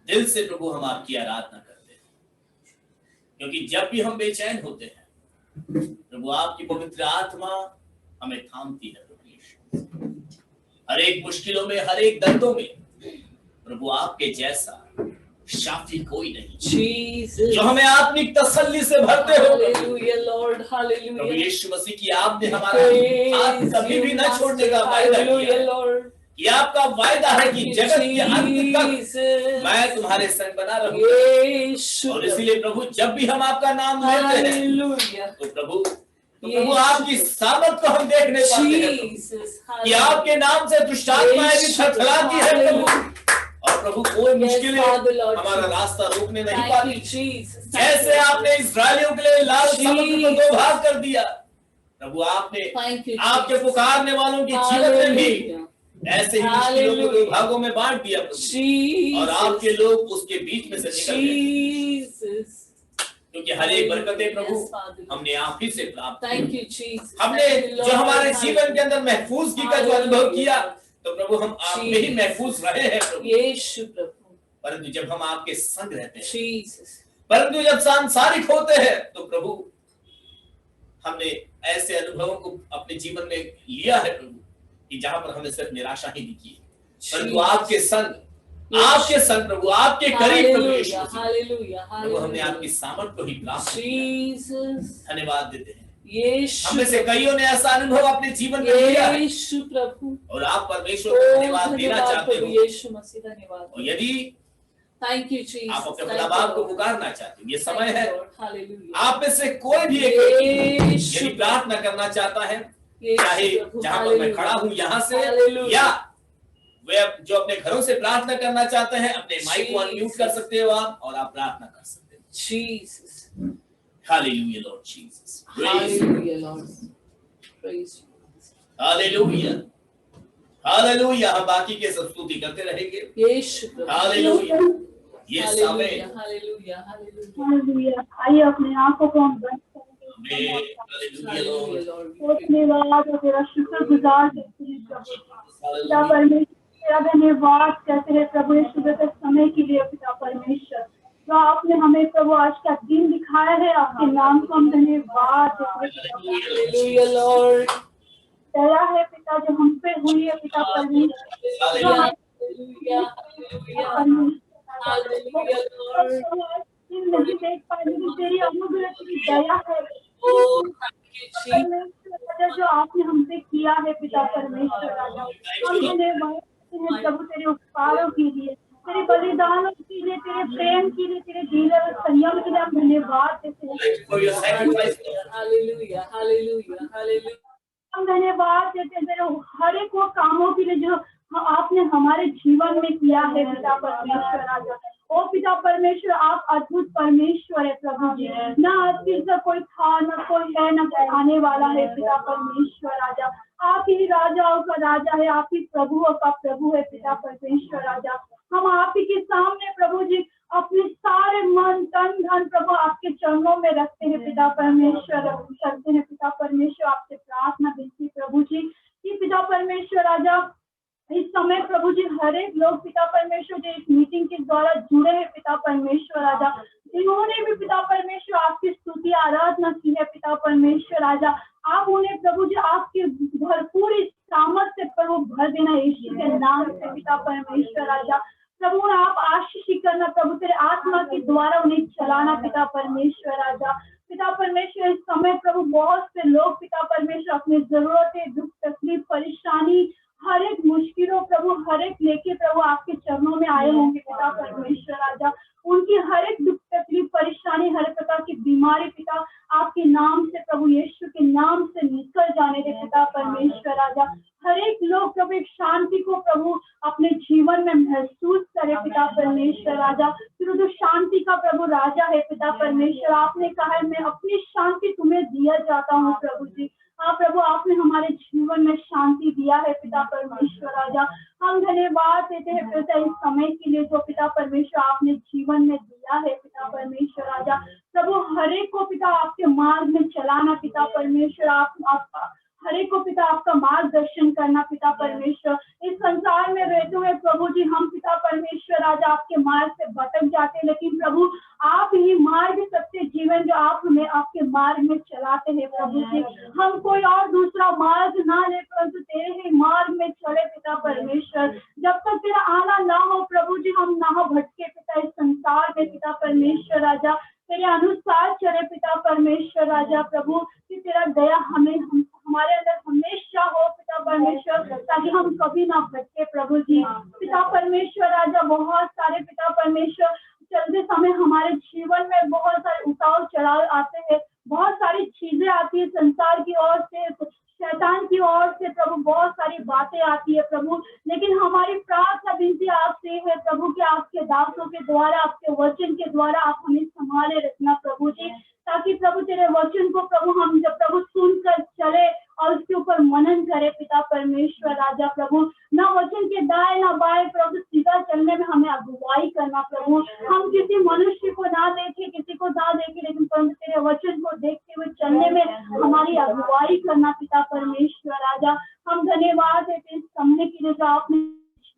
दिल से प्रभु हम आपकी आराधना करते हैं, क्योंकि जब भी हम बेचैन होते हैं प्रभु आपकी पवित्र आत्मा हमें थामती है। प्रभु यीशु, हर एक मुश्किलों में, हर एक दर्दों में प्रभु आपके जैसा शाफी कोई नहीं, जो हमें आत्मिक तसल्ली से भरते हो। प्रभु यीशु मसीह की आपने हमारा हाथ कभी भी न छोड़ने का वायदा किया। ये आपका वायदा है कि जगत के अंत तक मैं तुम्हारे संग बना रहूंगा। और इसीलिए प्रभु जब भी हम आपका नाम लेते हैं तो प्रभु आपकी सामर्थ को हम देखने पाते हैं कि आपके नाम से दुष्ट आत्माएं भी थरथराती है प्रभु। और प्रभु कोई मुश्किलें हमारा रास्ता रोकने नहीं पाती। जैसे आपने इस्राएलियों के लिए लाल समुद्र को दो भाग कर दिया, प्रभु आपने आपके पुकारने वालों के जीवन में भी ऐसे ही मुश्किलों को दो भागों में बांट दिया प्रभु, और आपके लोग उसके बीच में से निकल गए, क्योंकि हर एक बरकतें प्रभु हमने आप ही से प्राप्त की। हमने जो हमारे जीवन के अंदर महफूजगी का जो अनुभव किया, तो प्रभु हम आप में ही महफूज रहे हैं प्रभु। परंतु जब हम आपके संग रहते हैं, परंतु जब सांसारिक होते हैं, तो प्रभु हमने ऐसे अनुभवों को अपने जीवन में लिया है प्रभु कि जहां पर हमें सिर्फ निराशा ही दिखी है, परंतु आपके संग प्रभु, आपके करीब प्रभु यीशु प्रभु हमने आपकी सामर्थ को ही प्राप्त किया। धन्यवाद देते हैं। हम में से कईयों ने ऐसा अनुभव अपने जीवन में लिया है प्रभु, और आप परमेश्वर को धन्यवाद देना चाहते हो। यीशु मसीह धन्यवाद। और यदि आप अपने खुदा बाप को पुकारना चाहते हो, ये समय है। आप में से कोई भी एक यदि प्रार्थना करना चाहता है, चाहे जहां पर मैं खड़ा हूं यहाँ से, या वे जो अपने घरों से प्रार्थना करना चाहते हैं, अपने माइक को अनम्यूट कर सकते हो आप, और आप प्रार्थना कर सकते हो। Jesus, hallelujah Lord Jesus, hallelujah Lord, praise, hallelujah, hallelujah. हम बाकी के सब स्तुति करते रहेंगे। यीशु, हालेलुया, ये समय, हालेलुया, हालेलुया। आइए अपने आंखों को हम बंद करेंगे। धन्यवाद, तेरा शुक्रगुजार करते हैं प्रभु। परमेश्वर तेरा धन्यवाद कहते हैं प्रभु इस सुबह के समय के लिए। पिता परमेश्वर, जो आपने हमें प्रभु आज का दिन दिखाया है, आपके नाम को हम धन्यवाद देते हैं लॉर्ड। दया है पिता जो हम पे हुई है पिता परमेश्वर, नहीं देख पाएंगे, तेरी अनुग्रह की दया है जो आपने हमसे किया है पिता परमेश्वर राजा। हम धन्यवाद प्रभु तेरे उपकारों के लिए, तेरे बलिदानों के लिए, तेरे प्रेम के लिए, तेरे धीरे और संयम के लिए हम धन्यवाद देते हैं। हम धन्यवाद देते हैं तेरे हर एक वो कामों के लिए जो आपने हमारे जीवन में किया है पिता परमेश्वर राजा। ओ पिता परमेश्वर, आप अद्भुत परमेश्वर है प्रभु जी। ना आपकी से कोई था, ना कोई है, ना कोई आने वाला है पिता परमेश्वर राजा। आप ही राजाओं का राजा है, आप ही प्रभुओं का प्रभु है पिता परमेश्वर राजा। हम आप ही के सामने प्रभु जी अपने सारे मन तन धन प्रभु आपके चरणों में रखते हैं पिता परमेश्वर, करते हैं पिता परमेश्वर। आपसे प्रार्थना विनती प्रभु जी कि पिता परमेश्वर राजा इस समय प्रभु जी हर एक लोग पिता परमेश्वर जो इस मीटिंग के द्वारा जुड़े हैं पिता परमेश्वर राजा, इन्होंने भी पिता परमेश्वर आपकी स्तुति आराधना की है पिता परमेश्वर राजा। आप उन्हें प्रभु जी आपके भरपूर सामर्थ्य से प्रभु भर देना यीशु के नाम से पिता परमेश्वर राजा। प्रभु आप आशीष करना प्रभु, तेरे आत्मा के द्वारा उन्हें चलाना पिता परमेश्वर राजा। पिता परमेश्वर इस समय प्रभु बहुत से लोग पिता परमेश्वर अपनी जरूरतें, दुख, तकलीफ, परेशानी, हर एक मुश्किलों प्रभु हर एक लेके प्रभु आपके चरणों में आए होंगे पिता परमेश्वर राजा। उनकी हर एक दुख, तकलीफ, परेशानी, हर प्रकार की बीमारी पिता आपके नाम से प्रभु यीशु के नाम से निकल जाने दे पिता परमेश्वर राजा। हर एक लोग प्रभु एक शांति को प्रभु अपने जीवन में महसूस करे पिता परमेश्वर राजा। फिर जो शांति का प्रभु राजा है पिता परमेश्वर, आपने कहा है मैं अपनी शांति तुम्हें दिया जाता हूँ प्रभु जी। हाँ प्रभु, आपने हमारे जीवन में शांति दिया है पिता परमेश्वर राजा। हम धन्यवाद देते हैं पिता इस समय के लिए जो पिता परमेश्वर आपने जीवन में दिया है पिता परमेश्वर राजा। प्रभु हर एक को पिता आपके मार्ग में चलाना पिता परमेश्वर, आप हर एक को पिता आपका मार्गदर्शन करना पिता परमेश्वर। इस संसार में रहते हुए प्रभु जी हम पिता परमेश्वर आज आपके मार्ग से भटक जाते हैं, लेकिन प्रभु आप ही मार्ग सत्य जीवन जो आप हमें आपके मार्ग में चलाते हैं प्रभु जी। हम कोई और दूसरा मार्ग ना ले परंतु तेरे ही मार्ग में चले पिता परमेश्वर। जब तक तेरा आना ना हो प्रभु जी हम ना भटके पिता इस संसार में पिता परमेश्वर राजा। तेरे अनुसार चले पिता परमेश्वर राजा प्रभु कि तेरा दया हमारे अंदर हमेशा हो पिता परमेश्वर, ताकि हम कभी ना भटके प्रभु जी। पिता परमेश्वर राजा बहुत सारे पिता परमेश्वर चलते समय हमारे जीवन में बहुत सारे उतार चढ़ाव आते हैं, बहुत सारी चीजें आती है संसार की ओर से, शैतान की ओर से प्रभु बहुत सारी बातें आती है प्रभु। लेकिन हमारी प्रार्थना विनती आपसे है प्रभु कि आपके दासों के द्वारा आपके वचन के द्वारा आप हमें संभाले रखना प्रभु जी, ताकि प्रभु तेरे वचन को प्रभु हम जब प्रभु सुनकर चले और उसके ऊपर मनन करे पिता परमेश्वर राजा प्रभु। ना वचन के दाएं ना बाएं प्रभु सीधा चलने में हमें अगुवाई करना प्रभु। हम किसी मनुष्य को ना देखे किसी को ना देखे, लेकिन परंतु तेरे वचन को देखते हुए चलने में हमारी अगुवाई करना पिता परमेश्वर राजा। हम धन्यवाद देते इस समय के लिए जो आपने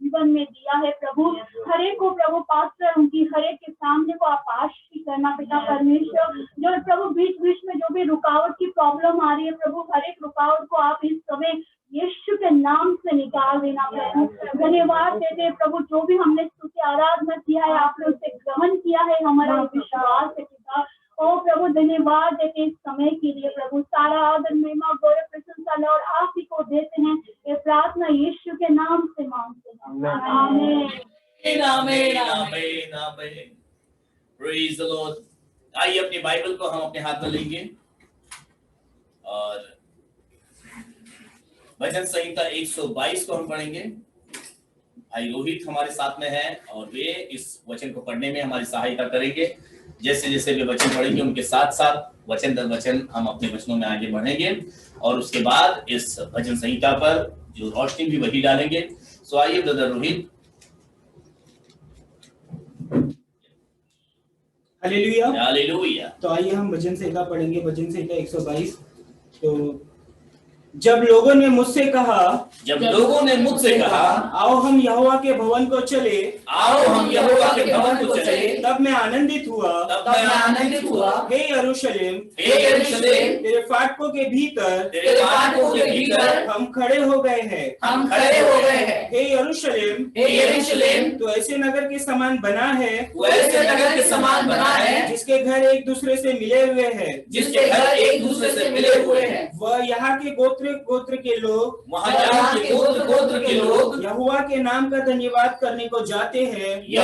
जीवन में दिया है प्रभु। हर एक को प्रभु पास्टर उनकी हर एक के सामने को आप आशीष करना पिता परमेश्वर। जो प्रभु बीच बीच में जो भी रुकावट की प्रॉब्लम आ रही है प्रभु, हर एक रुकावट को आप इस समय यीशु के नाम से निकाल देना प्रभु। धन्यवाद देते हैं प्रभु, जो भी हमने स्तुति आराधना किया है आपने उसे ग्रहण किया है, हमारा विश्वास है पिता। ओ प्रभु धन्यवाद देते इस समय के लिए प्रभु। सारा आदर महिमा गौरव प्रशंसा और आप ही को देते हैं। ये प्रार्थना यीशु के नाम से मांगते हैं, आमीन आमीन आमीन आमीन। Praise the Lord. आइए अपनी बाइबल को हम अपने हाथ में लेंगे और भजन संहिता 122 को हम पढ़ेंगे। भाई रोहित हमारे साथ में है और वे इस वचन को पढ़ने में हमारी सहायता करेंगे। जैसे जैसे वे वचन पढ़ेंगे उनके साथ साथ वचन दर वचन हम अपने वचनों में आगे बढ़ेंगे और उसके बाद इस भजन संहिता पर जो रोशनी भी वही डालेंगे। सो आइए ब्रदर रोहित। Hallelujah hallelujah. तो आइए हम भजन संहिता पढ़ेंगे, भजन संहिता 122। तो जब लोगों ने मुझसे कहा आओ हम यहोवा के भवन को चले, तब मैं आनंदित हुआ। हे यरूशलेम तेरे फाटकों के भीतर हम खड़े हो गए हैं। हे यरूशलेम तो ऐसे नगर के समान बना है जिसके घर एक दूसरे से मिले हुए हैं। वह यहाँ के गोत्र के लोग यहोवा के नाम का धन्यवाद करने को जाते हैं। ये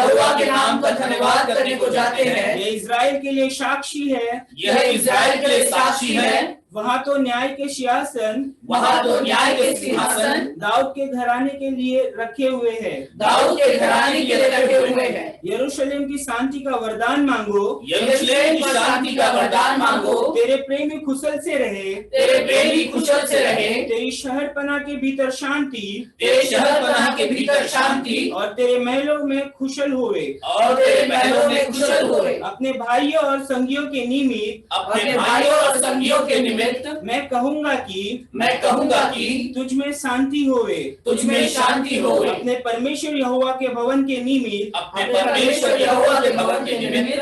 इज़राइल के लिए साक्षी है। वहाँ तो न्याय के सिंहासन दाऊद के घराने के लिए रखे हुए हैं। यरूशलेम की शांति का वरदान मांगो। तेरे प्रेमी कुशल से रहे। तेरी शहरपनाह के भीतर शांति और तेरे महलों में खुशल हुए। अपने भाइयों और संगियों के निमित्त मैं कहूँगा कि तुझ में शांति होवे। अपने परमेश्वर यहोवा के भवन के निमित्त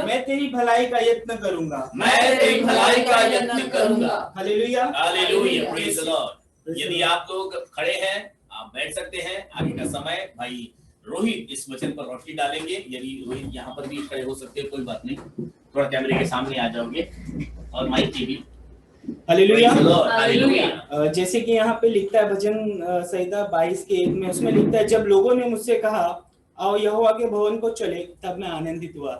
मैं तेरी भलाई का यत्न करूँगा। Hallelujah hallelujah. Praise the Lord. यदि आप लोग खड़े हैं आप बैठ सकते हैं। आगे का समय भाई रोहित इस वचन पर रोशनी डालेंगे। यदि रोहित यहाँ पर भी खड़े हो सकते हैं कोई बात नहीं, थोड़ा कैमरे के सामने आ जाओगे और माइक की भी। हालेलुया। जैसे कि यहाँ पे लिखता है भजन संहिता 22 के 1 में, उसमें लिखता है जब लोगों ने मुझसे कहा आओ यहोवा के भवन को चले, तब मैं आनंदित हुआ।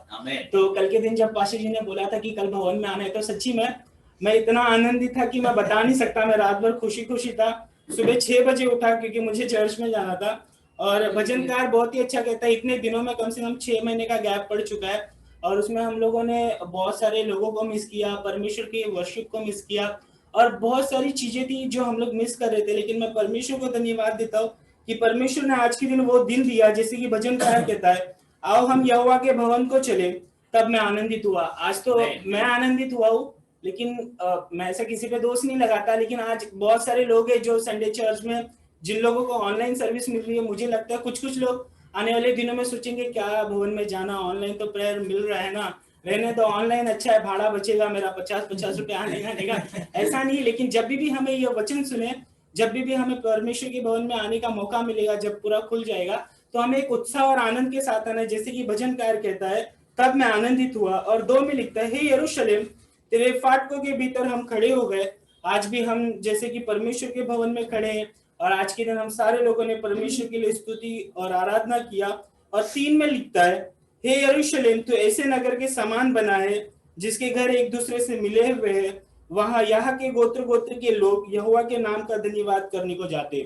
तो कल के दिन जब पास्टर जी ने बोला था कि कल भवन में आना है, तो सच्ची में मैं इतना आनंदित था कि मैं बता नहीं सकता। मैं रात भर खुशी था। सुबह 6 बजे उठा क्योंकि मुझे चर्च में जाना था। और भजनकार बहुत ही अच्छा कहता है, इतने दिनों में कम से कम 6 महीने का गैप पड़ चुका है और उसमें हम लोगों ने बहुत सारे लोगों को मिस किया, परमेश्वर की वर्शिप को मिस किया और बहुत सारी चीजें थी जो हम लोग मिस कर रहे थे। लेकिन मैं परमेश्वर को धन्यवाद देता हूँ कि परमेश्वर ने आज के दिन वो दिन दिया, जैसे कि भजनकार कहता है आओ हम यहोवा के भवन को चले, तब मैं आनंदित हुआ। आज तो मैं आनंदित हुआ हूँ लेकिन मैं ऐसा किसी पे दोष नहीं लगाता, लेकिन आज बहुत सारे लोग हैं जो संडे चर्च में, जिन लोगों को ऑनलाइन सर्विस मिल रही है, मुझे लगता है कुछ लोग आने वाले दिनों में सोचेंगे क्या भवन में जाना, ऑनलाइन तो प्रेयर मिल रहा है ना, रहने तो ऑनलाइन अच्छा है, भाड़ा बचेगा मेरा 50 रुपए आने का। ऐसा नहीं, लेकिन जब भी हमें ये वचन सुने, जब भी हमें परमेश्वर के भवन में आने का मौका मिलेगा, जब पूरा खुल जाएगा, तो हमें एक उत्साह और आनंद के साथ आना है, जैसे कि भजनकार कहता है, तब मैं आनंदित हुआ। और 2 में लिखता है, हे यरूशलेम तेरे फाटकों के भीतर हम खड़े हो गए। आज भी हम जैसे कि परमेश्वर के भवन में खड़े हैं, और आज के दिन हम सारे लोगों ने परमेश्वर के लिए स्तुति और आराधना किया। और 3 में लिखता है, हे यरूशलेम तू ऐसे नगर के समान बना है जिसके घर एक दूसरे से मिले हुए हैं, वहां यहाँ के गोत्र के लोग यहोवा के नाम का धन्यवाद करने को जाते।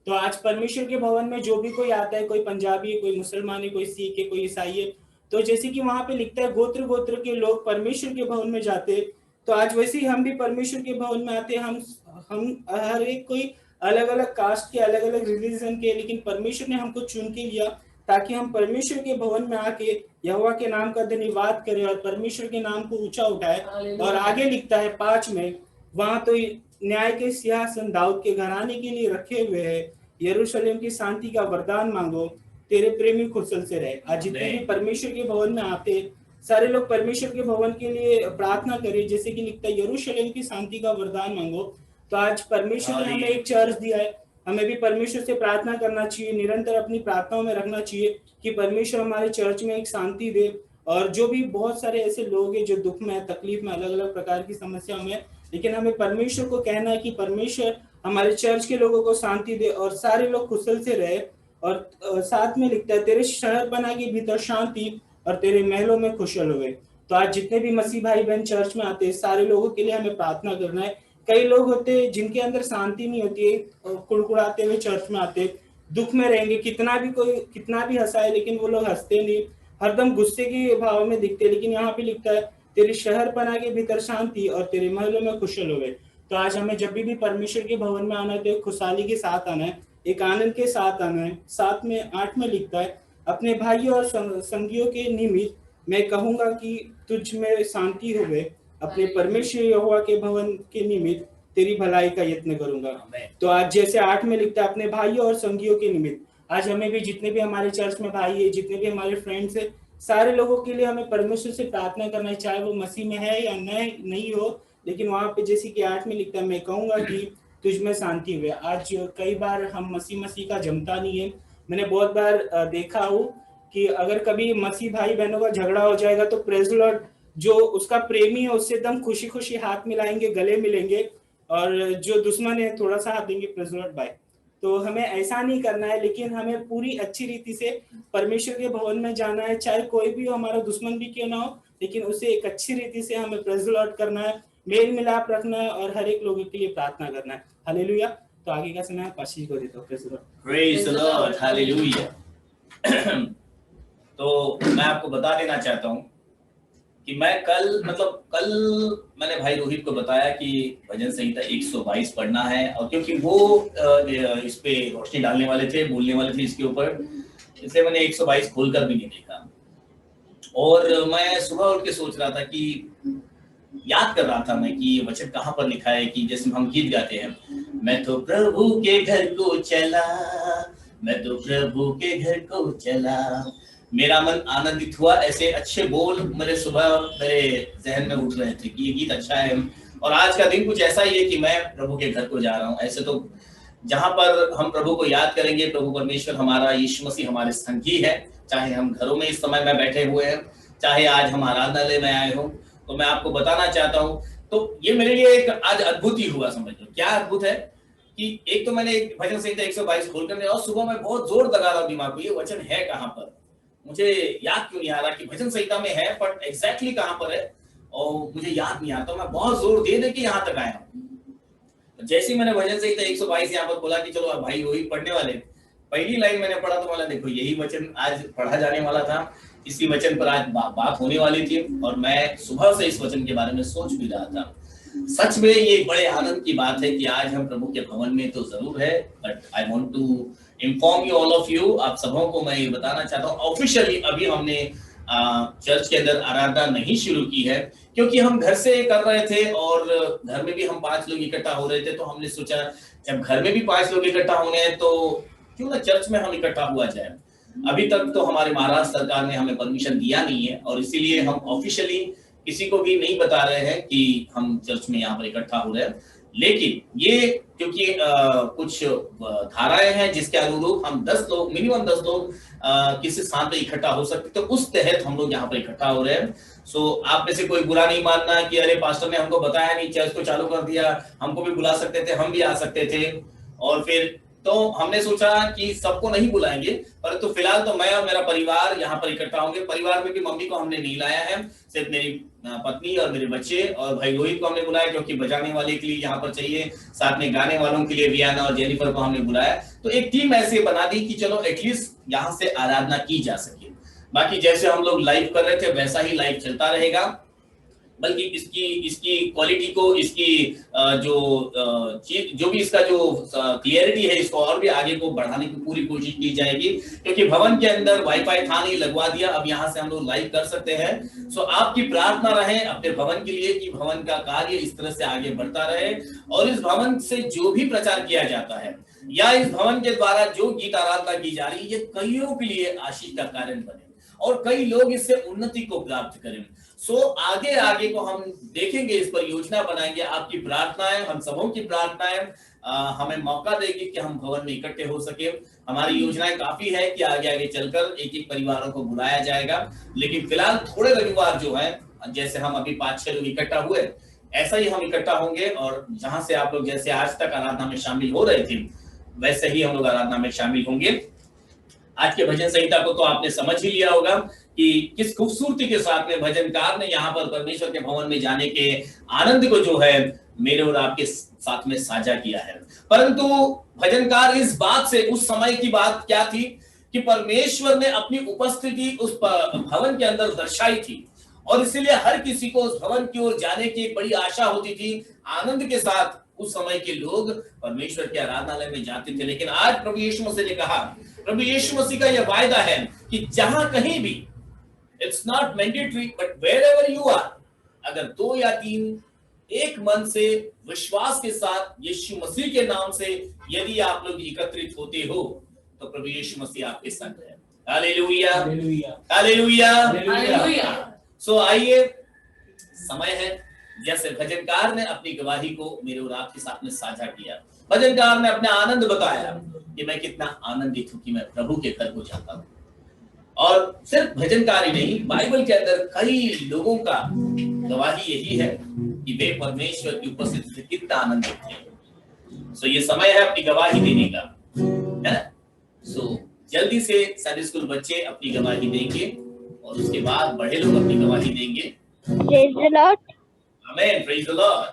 तो आज परमेश्वर के भवन में जो भी कोई आता है, कोई पंजाबी है, कोई मुसलमान है, कोई सिख है, कोई ईसाई है, तो जैसे कि वहां पे लिखता है गोत्र के लोग परमेश्वर के भवन में जाते, तो आज वैसे ही हम भी परमेश्वर के भवन में आते। हम हर एक कोई अलग अलग कास्ट के, अलग अलग रिलीजन के, लेकिन परमेश्वर ने हमको चुन के लिया ताकि हम परमेश्वर के भवन में आके यहोवा के नाम का धन्यवाद करें और परमेश्वर के नाम को ऊंचा उठाए। और आगे लिखता है 5 में, वहां तो न्याय के सिंहासन दाऊद के घराने के लिए रखे हुए हैं, यरूशलेम की शांति का वरदान मांगो, तेरे प्रेमी कुशल से रहे। आज जितने भी परमेश्वर के भवन में आते, सारे लोग परमेश्वर के भवन के लिए प्रार्थना करें, जैसे कि लिखता है यरूशलेम की शांति का वरदान मांगो। तो आज परमेश्वर ने हमें एक चर्च दिया है, हमें भी परमेश्वर से प्रार्थना करना चाहिए, निरंतर अपनी प्रार्थनाओं में रखना चाहिए कि परमेश्वर हमारे चर्च में एक शांति दे। और जो भी बहुत सारे ऐसे लोग हैं जो दुख में, तकलीफ में, अलग अलग प्रकार की समस्याओं में, लेकिन हमें परमेश्वर को कहना है कि परमेश्वर हमारे चर्च के लोगों को शांति दे और सारे लोग कुशल से रहे। और साथ में लिखता है, तेरे शहर बना के भीतर शांति और तेरे महलों में खुशहाल हुए। तो आज जितने भी मसीह भाई बहन चर्च में आते हैं, सारे लोगों के लिए हमें प्रार्थना करना है। कई लोग होते हैं जिनके अंदर शांति नहीं होती है, कुड़कुड़ाते हुए चर्च में आते, दुख में रहेंगे, कितना भी हंसाए, लेकिन वो लोग हंसते नहीं, हरदम गुस्से के भाव में दिखते। लेकिन यहाँ पे लिखता है, तेरे शहर पना के भीतर शांति और तेरे महलों में खुशहाल हुए। तो आज हमें जब भी परमेश्वर के भवन में आना है, तो खुशहाली के साथ आना है, एक आनंद के साथ आना है। 7 में 8 में लिखता है, अपने भाइयों और संगियों के निमित्त मैं कहूंगा कि तुझ में शांति होवे, अपने परमेश्वर यहोवा के भवन के निमित्त तेरी भलाई का यत्न करूंगा। तो आज जैसे 8 में लिखता है, अपने भाइयों और संगियों के निमित्त, आज हमें भी जितने भी हमारे चर्च में भाई है, जितने भी हमारे फ्रेंड्स है, सारे लोगों के लिए हमें परमेश्वर से प्रार्थना करना है, चाहे वो मसीह में है या नहीं हो। लेकिन वहां पे जैसे कि 8 में लिखता है, मैं कहूंगा कि तुझ में शांति हुए। आज कई बार हम मसीह का जमता नहीं है। मैंने बहुत बार देखा हूँ कि अगर कभी मसीह भाई बहनों का झगड़ा हो जाएगा तो प्रेज़ लॉर्ड, जो उसका प्रेमी है उससे एकदम खुशी खुशी हाथ मिलाएंगे, गले मिलेंगे, और जो दुश्मन है थोड़ा सा हाथ देंगे, प्रेज़ लॉर्ड बाय। तो हमें ऐसा नहीं करना है, लेकिन हमें पूरी अच्छी रीति से परमेश्वर के भवन में जाना है, चाहे कोई भी हमारा दुश्मन भी क्यों ना हो, लेकिन उसे एक अच्छी रीति से हमें प्रेज़ लॉर्ड करना है, मेल मिलाप रखना है और हर एक लोगों के लिए प्रार्थना करना है। हालेलुया। तो आगे का समय पाशी को देता हूँ। Praise the Lord, hallelujah. तो मैं आपको बता देना चाहता हूँ कि मैं कल मैंने भाई रोहित को बताया कि भजन संहिता 122 पढ़ना है, और क्योंकि वो इस पे रोशनी डालने वाले थे, बोलने वाले थे इसके ऊपर, इसलिए मैंने 122 खोलकर भी नहीं देखा। और मैं सुबह उठ के सोच रहा था कि याद कर रहा था मैं कि ये वचन कहाँ पर लिखा है, कि जैसे हम गीत गाते हैं, मैं तो प्रभु के घर को चला, मैं तो प्रभु के घर को चला, मेरा मन आनंदित हुआ। ऐसे अच्छे बोल मेरे जहन में उठ रहे थे कि ये गीत अच्छा है, और आज का दिन कुछ ऐसा ही है कि मैं प्रभु के घर को जा रहा हूँ। ऐसे तो जहां पर हम प्रभु को याद करेंगे, प्रभु परमेश्वर हमारा यीशु मसीह हमारे संगी है, चाहे हम घरों में इस समय में बैठे हुए हैं, चाहे आज हम आराधनालय में आए हो। तो मैं आपको बताना चाहता हूँ, तो ये मेरे लिए एक आज अद्भुत ही हुआ। समझ लो क्या अद्भुत है कि एक तो मैंने भजन संहिता 122 खोलकर, और सुबह मैं बहुत जोर लगा रहा हूँ दिमाग को, ये वचन है कहाँ पर, मुझे याद क्यों नहीं आ रहा कि भजन संहिता में है, बट एग्जैक्टली कहाँ पर है और मुझे याद नहीं आता। मैं बहुत जोर दे के यहाँ तक आया हूँ। जैसे ही मैंने भजन संहिता 122 यहाँ पर बोला कि चलो भाई वही पढ़ने वाले, पहली लाइन मैंने पढ़ा तो बोला देखो यही वचन आज पढ़ा जाने वाला था, इसी वचन पर आज बात होने वाली थी, और मैं सुबह से इस वचन के बारे में सोच भी रहा था। सच में ये बड़े आनंद की बात है कि आज हम प्रभु के भवन में तो जरूर है, but I want to inform you all of you, आप सबों को मैं ये बताना चाहता हूँ ऑफिशियली अभी हमने चर्च के अंदर आराधना नहीं शुरू की है, क्योंकि हम घर से कर रहे थे और घर में भी हम 5 लोग इकट्ठा हो रहे थे। तो हमने सोचा जब घर में भी 5 लोग इकट्ठा होने हैं तो क्यों ना चर्च में हम इकट्ठा हुआ जाए। अभी तक तो हमारे महाराष्ट्र सरकार ने हमें परमिशन दिया नहीं है और इसीलिए हम ऑफिशियली किसी को भी नहीं बता रहे हैं कि हम चर्च में यहाँ पर इकट्ठा हो रहे हैं। लेकिन ये क्योंकि कुछ धाराएं हैं जिसके अनुरूप हम 10 लोग, मिनिमम 10 लोग किसी स्थान पे इकट्ठा हो सकते, तो उस तहत हम लोग यहाँ पर इकट्ठा हो रहे हैं। सो आप में से कोई बुरा नहीं मानना कि अरे पास्टर ने हमको बताया नहीं, चर्च को चालू कर दिया, हमको भी बुला सकते थे, हम भी आ सकते थे। और फिर तो हमने सोचा कि सबको नहीं बुलाएंगे, परंतु फिलहाल तो मैं और मेरा परिवार यहाँ पर इकट्ठा होंगे। परिवार में भी मम्मी को हमने नहीं लाया है, सिर्फ मेरी पत्नी और मेरे बच्चे और भाई रोहित को हमने बुलाया क्योंकि बजाने वाले के लिए यहाँ पर चाहिए, साथ में गाने वालों के लिए वियाना और जेनिफर को हमने बुलाया। तो एक टीम ऐसे बना दी कि चलो एटलीस्ट यहाँ से आराधना की जा सके। बाकी जैसे हम लोग लाइव कर रहे थे वैसा ही लाइव चलता रहेगा, बल्कि इसकी क्वालिटी को, इसकी जो भी इसका जो क्लियरिटी है, इसको और भी आगे को बढ़ाने की पूरी कोशिश की जाएगी। क्योंकि भवन के अंदर वाईफाई था नहीं, लगवा दिया, अब यहाँ से हम लोग लाइव कर सकते हैं। सो आपकी प्रार्थना रहे अपने भवन के लिए कि भवन का कार्य इस तरह से आगे बढ़ता रहे और इस भवन से जो भी प्रचार किया जाता है या इस भवन के द्वारा जो गीत आराधना की जा रही है, ये कईयों के लिए आशीष का कारण बने और कई लोग इससे उन्नति को प्राप्त करें। सो आगे आगे को हम देखेंगे, इस पर योजना बनाएंगे। आपकी प्रार्थनाएं, हम सबों की प्रार्थनाएं हमें मौका देगी कि हम भवन में इकट्ठे हो सके। हमारी योजनाएं काफी है कि आगे आगे चलकर एक एक परिवारों को बुलाया जाएगा, लेकिन फिलहाल थोड़े रविवार जो है, जैसे हम अभी 5-6 लोग इकट्ठा हुए, ऐसा ही हम इकट्ठा होंगे। और जहां से आप लोग जैसे आज तक आराधना में शामिल हो रहे थे वैसे ही हम लोग आराधना में शामिल होंगे। आज के भजन संहिता को तो आपने समझ ही लिया होगा कि किस खूबसूरती के साथ में भजनकार ने यहाँ पर परमेश्वर के भवन में जाने के आनंद को जो है मेरे और आपके साथ में साझा किया है। परंतु भजनकार इस बात से, उस समय की बात क्या थी कि परमेश्वर ने अपनी उपस्थिति उस भवन के अंदर दर्शाई थी और इसीलिए हर किसी को उस भवन की ओर जाने की एक बड़ी आशा होती थी। आनंद के साथ उस समय के लोग परमेश्वर के आराधनालय में जाते थे। लेकिन आज प्रभु यीशु मसीह ने कहा, प्रभु यीशु मसीह का यह वायदा है कि जहां कहीं भी, it's not mandatory but wherever you are, अगर 2 या 3 एक मन से विश्वास के साथ यीशु मसीह के नाम से यदि आप लोग एकत्रित होते हो तो प्रभु यीशु मसीह आपके संग है। Hallelujah, hallelujah, hallelujah. सो आइए, समय है, जैसे भजनकार ने अपनी गवाही को मेरे और आपके साथ में साझा किया। भजनकार ने अपना आनंद बताया कि मैं कितना आनंदित हूं कि मैं प्रभु के घर को जाता हूं। और सिर्फ भजनकार ही नहीं, बाइबल के अंदर कई लोगों का गवाही यही है कि वे परमेश्वर की उपस्थिति से कितना आनंदित थे। सो ये समय है अपनी गवाही देने का, है ना? सो जल्दी से संडे स्कूल बच्चे अपनी गवाही देंगे और उसके बाद बड़े लोग अपनी गवाही देंगे। Praise the Lord. आमीन, प्रेज द लॉर्ड।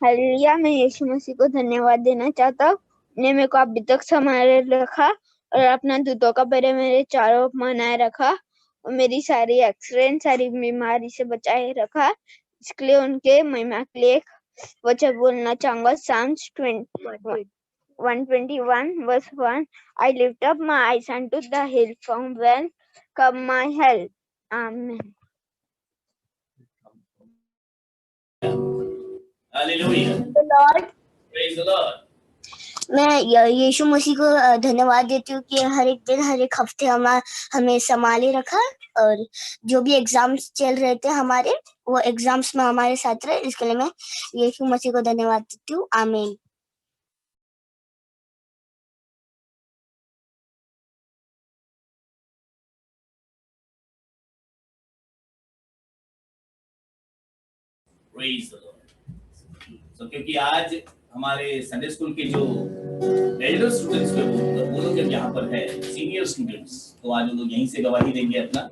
हालेलुया। मैं यीशु मसीह को धन्यवाद देना चाहता हूँ, ने मेरे को अभी तक संभाले रखा और अपना दूतों का पहरे मेरे चारों ओर बनाए रखा और मेरी सारी एक्सीडेंट, सारी बीमारी से बचाए रखा। इसके लिए उनके महिमा के लिए एक वचन बोलना चाहूंगा। Psalms 121 verse 1, I lift up my eyes unto the hill, from whence come my help. Amen. Hallelujah, praise the Lord. मैं यीशु मसीह को धन्यवाद देती हूँ कि हर एक दिन, हर एक हफ्ते हमें संभाले रखा और जो भी एग्जाम्स चल रहे थे हमारे, वो एग्जाम्स में हमारे साथ रहे। इसके लिए मैं यीशु मसीह को धन्यवाद देती हूँ। आमीन। Praise the Lord. तो क्योंकि आज हमारे संडे स्कूल के जो एल्डर स्टूडेंट्स थे वो लोग जब यहाँ पर है, सीनियर स्टूडेंट्स, तो आज वो लोग यहीं से गवाही देंगे अपना।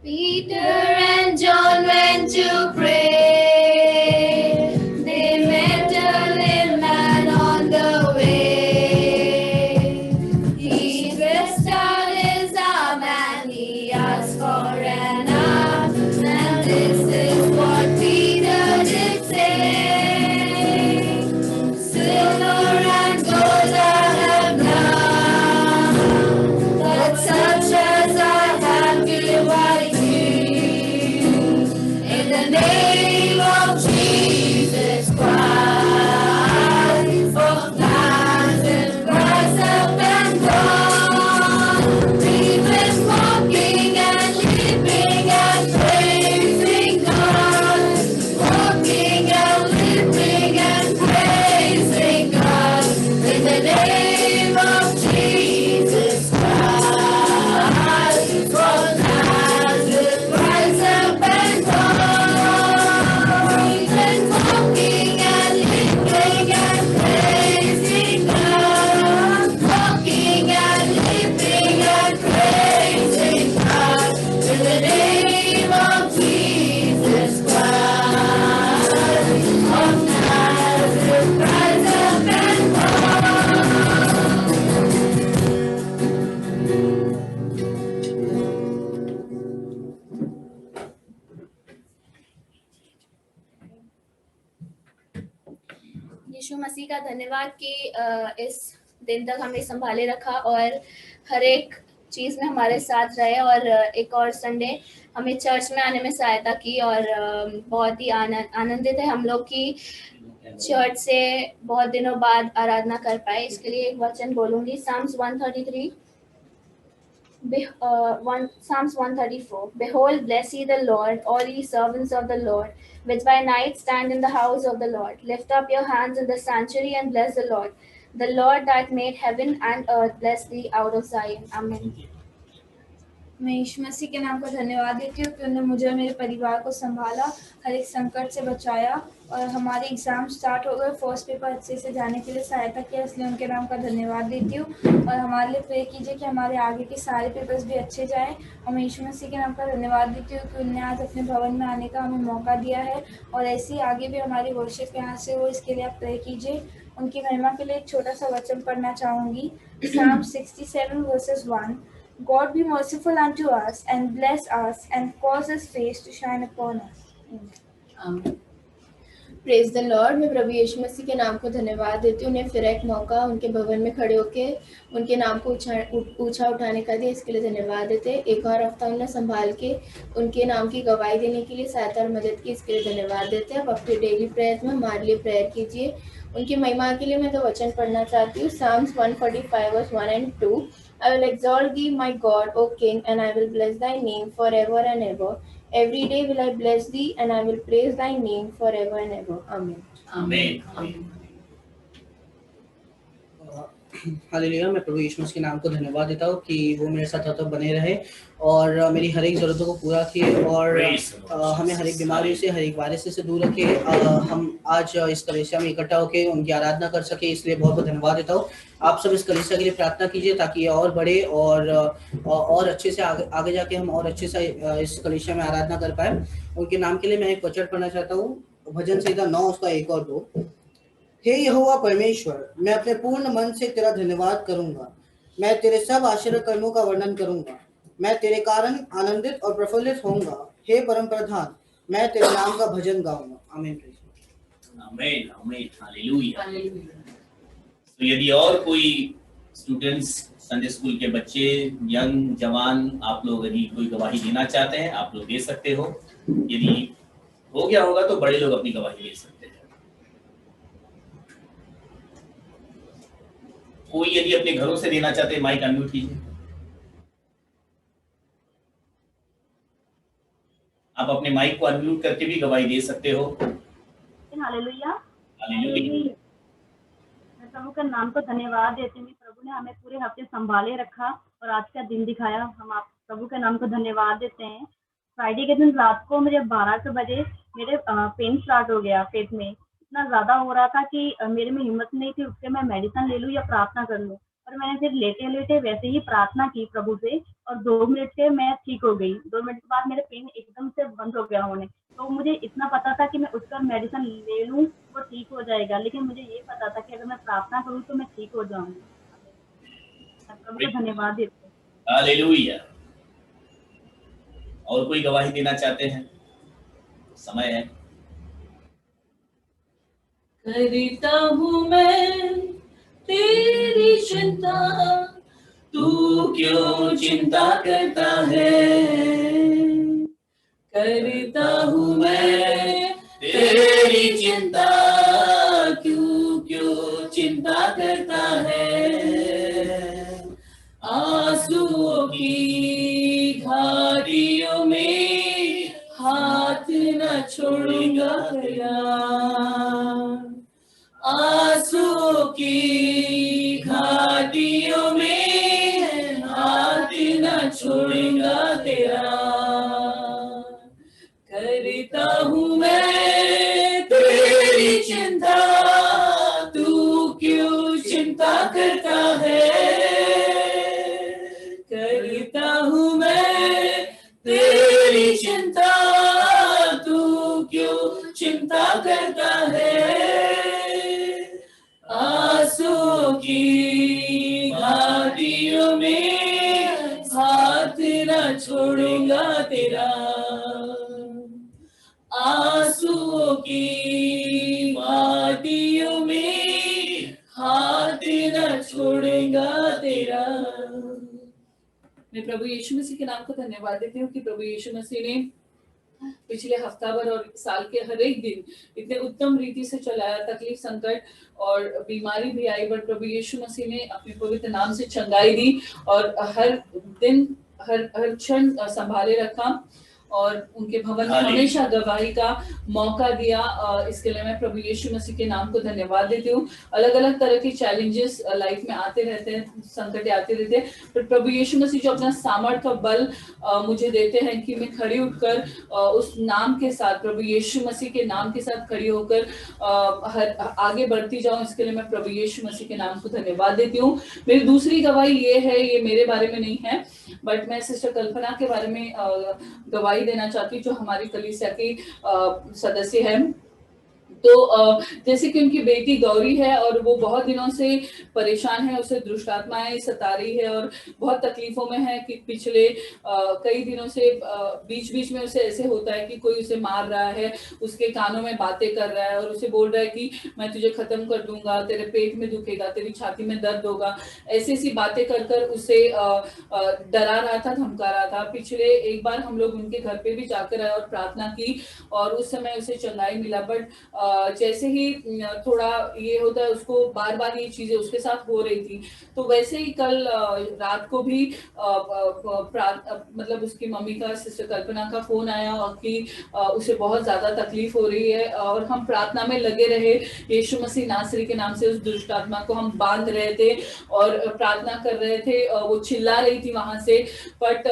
Peter and John went to pray. They met a lame man on the way. यीशु मसीह का धन्यवाद कि इस दिन तक हमें संभाले रखा और हर एक चीज़ में हमारे साथ रहे और एक और संडे हमें चर्च में आने में सहायता की और बहुत ही आनंदित है हम लोग की चर्च से बहुत दिनों बाद आराधना कर पाए। इसके लिए एक वचन बोलूंगी, Psalms 133, Psalms 134. Behold, bless ye the Lord, all ye servants of the Lord, which by night stand in the house of the Lord. Lift up your hands in the sanctuary and bless the Lord. The Lord that made heaven and earth, bless thee out of Zion. Amen. मैं यीशु मसीह के नाम का धन्यवाद देती हूँ कि उन्होंने मुझे और मेरे परिवार को संभाला, हर एक संकट से बचाया और हमारे एग्ज़ाम स्टार्ट हो गए, फर्स्ट पेपर अच्छे से जाने के लिए सहायता किया, इसलिए उनके नाम का धन्यवाद देती हूँ। और हमारे लिए प्रे कीजिए कि हमारे आगे के सारे पेपर्स भी अच्छे जाएँ। और मैं यीशु मसीह के नाम का धन्यवाद देती हूँ कि उन्होंने आज अपने भवन में आने का हमें मौका दिया है और ऐसे ही आगे भी हमारी वर्शिप यहाँ से हो, इसके लिए आप प्रे कीजिए। उनकी महिमा के लिए एक छोटा सा वचन पढ़ना चाहूँगी, Psalm 67 verses 1. God be merciful unto us and bless us and cause his face to shine upon us. Amen. Praise the Lord. मैं प्रभु यीशु मसीह के नाम को धन्यवाद देती हूँ, उन्हें फिर एक मौका उनके भवन में खड़े होके उनके नाम को ऊंचा उठाने का दिया, इसके लिए धन्यवाद देते। एक और हफ्ता उन्हें संभाल के उनके नाम की गवाही देने के लिए सहायता और मदद की, इसके लिए धन्यवाद देते। अब अपने डेली प्रेयर में हमारे लिए प्रेयर कीजिए। उनकी महिमा के लिए मैं दो वचन पढ़ना चाहती हूँ, Psalms 145 verse 1 and 2. I will exalt thee, my God, O King, and I will bless thy name forever and ever. Every day will I bless thee, and I will praise thy name forever and ever. Amen. Amen. Amen. Hallelujah. मैं प्रभु यीशु मसीह के नाम को धन्यवाद देता हूँ कि वो मेरे साथ तो बने रहे और मेरी हर एक ज़रूरतों को पूरा किए और हमें हर एक बीमारी से, हर एक वायरस से दूर रखे। हम आज इस कलीसिया में इकट्ठा होकर उनकी आराधना कर सके, इसलिए बहुत बहुत धन्यवाद देता हूँ। आप सब इस कलीसिया के लिए प्रार्थना कीजिए ताकि ये और बढ़े और अच्छे से आगे जाके हम और अच्छे से इस कलीसिया में आराधना कर पाए। उनके नाम के लिए मैं एक वचन पढ़ना चाहता हूँ, भजन संहिता 9 उसका 1 और 2। हे यहोवा परमेश्वर, मैं अपने पूर्ण मन से तेरा धन्यवाद करूंगा, मैं तेरे सब आश्चर्य कर्मों का वर्णन करूंगा, मैं तेरे कारण आनंदित और प्रफुल्लित होऊंगा। हे परम प्रधान, मैं तेरे नाम का भजन गाऊंगा। आमीन। आमीन। आमीन। हालेलुया। तो यदि और कोई स्टूडेंट्स, संडे स्कूल के बच्चे, यंग जवान, आप लोग यदि कोई गवाही देना चाहते हैं, आप लोग दे सकते हो। यदि हो गया होगा तो बड़े लोग अपनी गवाही दे सकते हैं। कोई यदि अपने घरों से देना चाहते हैं, माइक अनम्यूट कीजिए। आप अपने माइक को अनम्यूट करके भी गवाही दे सकते हो। हालेलुया। हालेलुया। मैं प्रभु के नाम को धन्यवाद देती हूँ। प्रभु ने हमें पूरे हफ्ते संभाले रखा और आज का दिन दिखाया। हम आप प्रभु के नाम को धन्यवाद देते हैं। फ्राइडे के दिन रात को मुझे 12 बजे मेरे पेन स्टार्ट हो गया पेट में। इतना ज़्यादा हो रहा था कि मेरे में हिम्मत नहीं थी उठ के मैं मेडिसिन ले लूँ या प्रार्थना कर लूँ। और मैंने फिर लेटे लेटे वैसे ही प्रार्थना की प्रभु से और 2 मिनट से मैं ठीक हो गई। 2 मिनट के बाद मेरे पेन एकदम से बंद हो गया होने। तो मुझे इतना पता था कि मैं उठकर मेडिसिन ले लूँ वो ठीक हो जाएगा, लेकिन मुझे ये पता था कि अगर मैं प्रार्थना करूँ तो मैं ठीक हो जाऊंगी। प्रभु को धन्यवाद देते हैं। हालेलुया। और कोई गवाही देना चाहते हैं? समय है। करता हूँ मैं तेरी चिंता, तू क्यों चिंता करता है? करता हूँ मैं तेरी चिंता, क्यों चिंता करता है? आंसुओं की घाटियों में हाथ न छोड़ूंगा तेरा। आंसुओं की घाटियों में हाथ न छोड़ूंगा तेरा। करता हूँ मैं तेरी चिंता, तू क्यों चिंता करता है? करता हूँ मैं तेरी चिंता, तू क्यों चिंता करता है? आंसुओं की घाटियों में हाथ न छोड़ूंगा तेरा। आंसुओं की घाटियों में मैं प्रभु यीशु मसीह के नाम को धन्यवाद देती हूँ कि प्रभु यीशु मसीह ने पिछले हफ्ता भर और साल के हर एक दिन इतने उत्तम रीति से चलाया। तकलीफ, संकट और बीमारी भी आई, बट प्रभु यीशु मसीह ने अपने पवित्र नाम से चंगाई दी और हर दिन हर क्षण संभाले रखा और उनके भवन में हमेशा गवाही का मौका दिया। इसके लिए मैं प्रभु यीशु मसीह के नाम को धन्यवाद देती हूँ। अलग अलग तरह के चैलेंजेस लाइफ में आते रहते हैं, संकट आते रहते हैं, पर प्रभु यीशु मसीह जो अपना सामर्थ्य का बल मुझे देते हैं कि मैं खड़ी उठकर उस नाम के साथ, प्रभु यीशु मसीह के नाम के साथ खड़ी होकर आगे बढ़ती जाऊं। इसके लिए मैं प्रभु यीशु मसीह के नाम को धन्यवाद देती हूँ। मेरी दूसरी गवाही ये है, ये मेरे बारे में नहीं है, बट मैं सिस्टर कल्पना के बारे में गवाही देना चाहती हूँ, जो हमारी कलीसिया की सदस्य है। तो जैसे कि उनकी बेटी गौरी है और वो बहुत दिनों से परेशान है, उसे दुष्ट आत्माएं सता रही है और बहुत तकलीफों में है कि पिछले कई दिनों से बीच बीच में उसे ऐसे होता है कि कोई उसे मार रहा है, उसके कानों में बातें कर रहा है और उसे बोल रहा है कि मैं तुझे खत्म कर दूंगा, तेरे पेट में दुखेगा, तेरी छाती में दर्द होगा, ऐसी ऐसी बातें कर कर उसे डरा रहा था, धमका रहा था। पिछले एक बार हम लोग उनके घर पे भी जाकर आए और प्रार्थना की और उस समय उसे चंगाई मिला, बट जैसे ही थोड़ा ये होता है, उसको बार बार ये चीजें उसके साथ हो रही थी। तो वैसे ही कल रात को भी मतलब उसकी मम्मी का, सिस्टर कल्पना का फोन आया और कि उसे बहुत ज्यादा तकलीफ हो रही है और हम प्रार्थना में लगे रहे। यीशु मसीह नासरी के नाम से उस दुष्ट आत्मा को हम बांध रहे थे और प्रार्थना कर रहे थे। वो चिल्ला रही थी वहां से, बट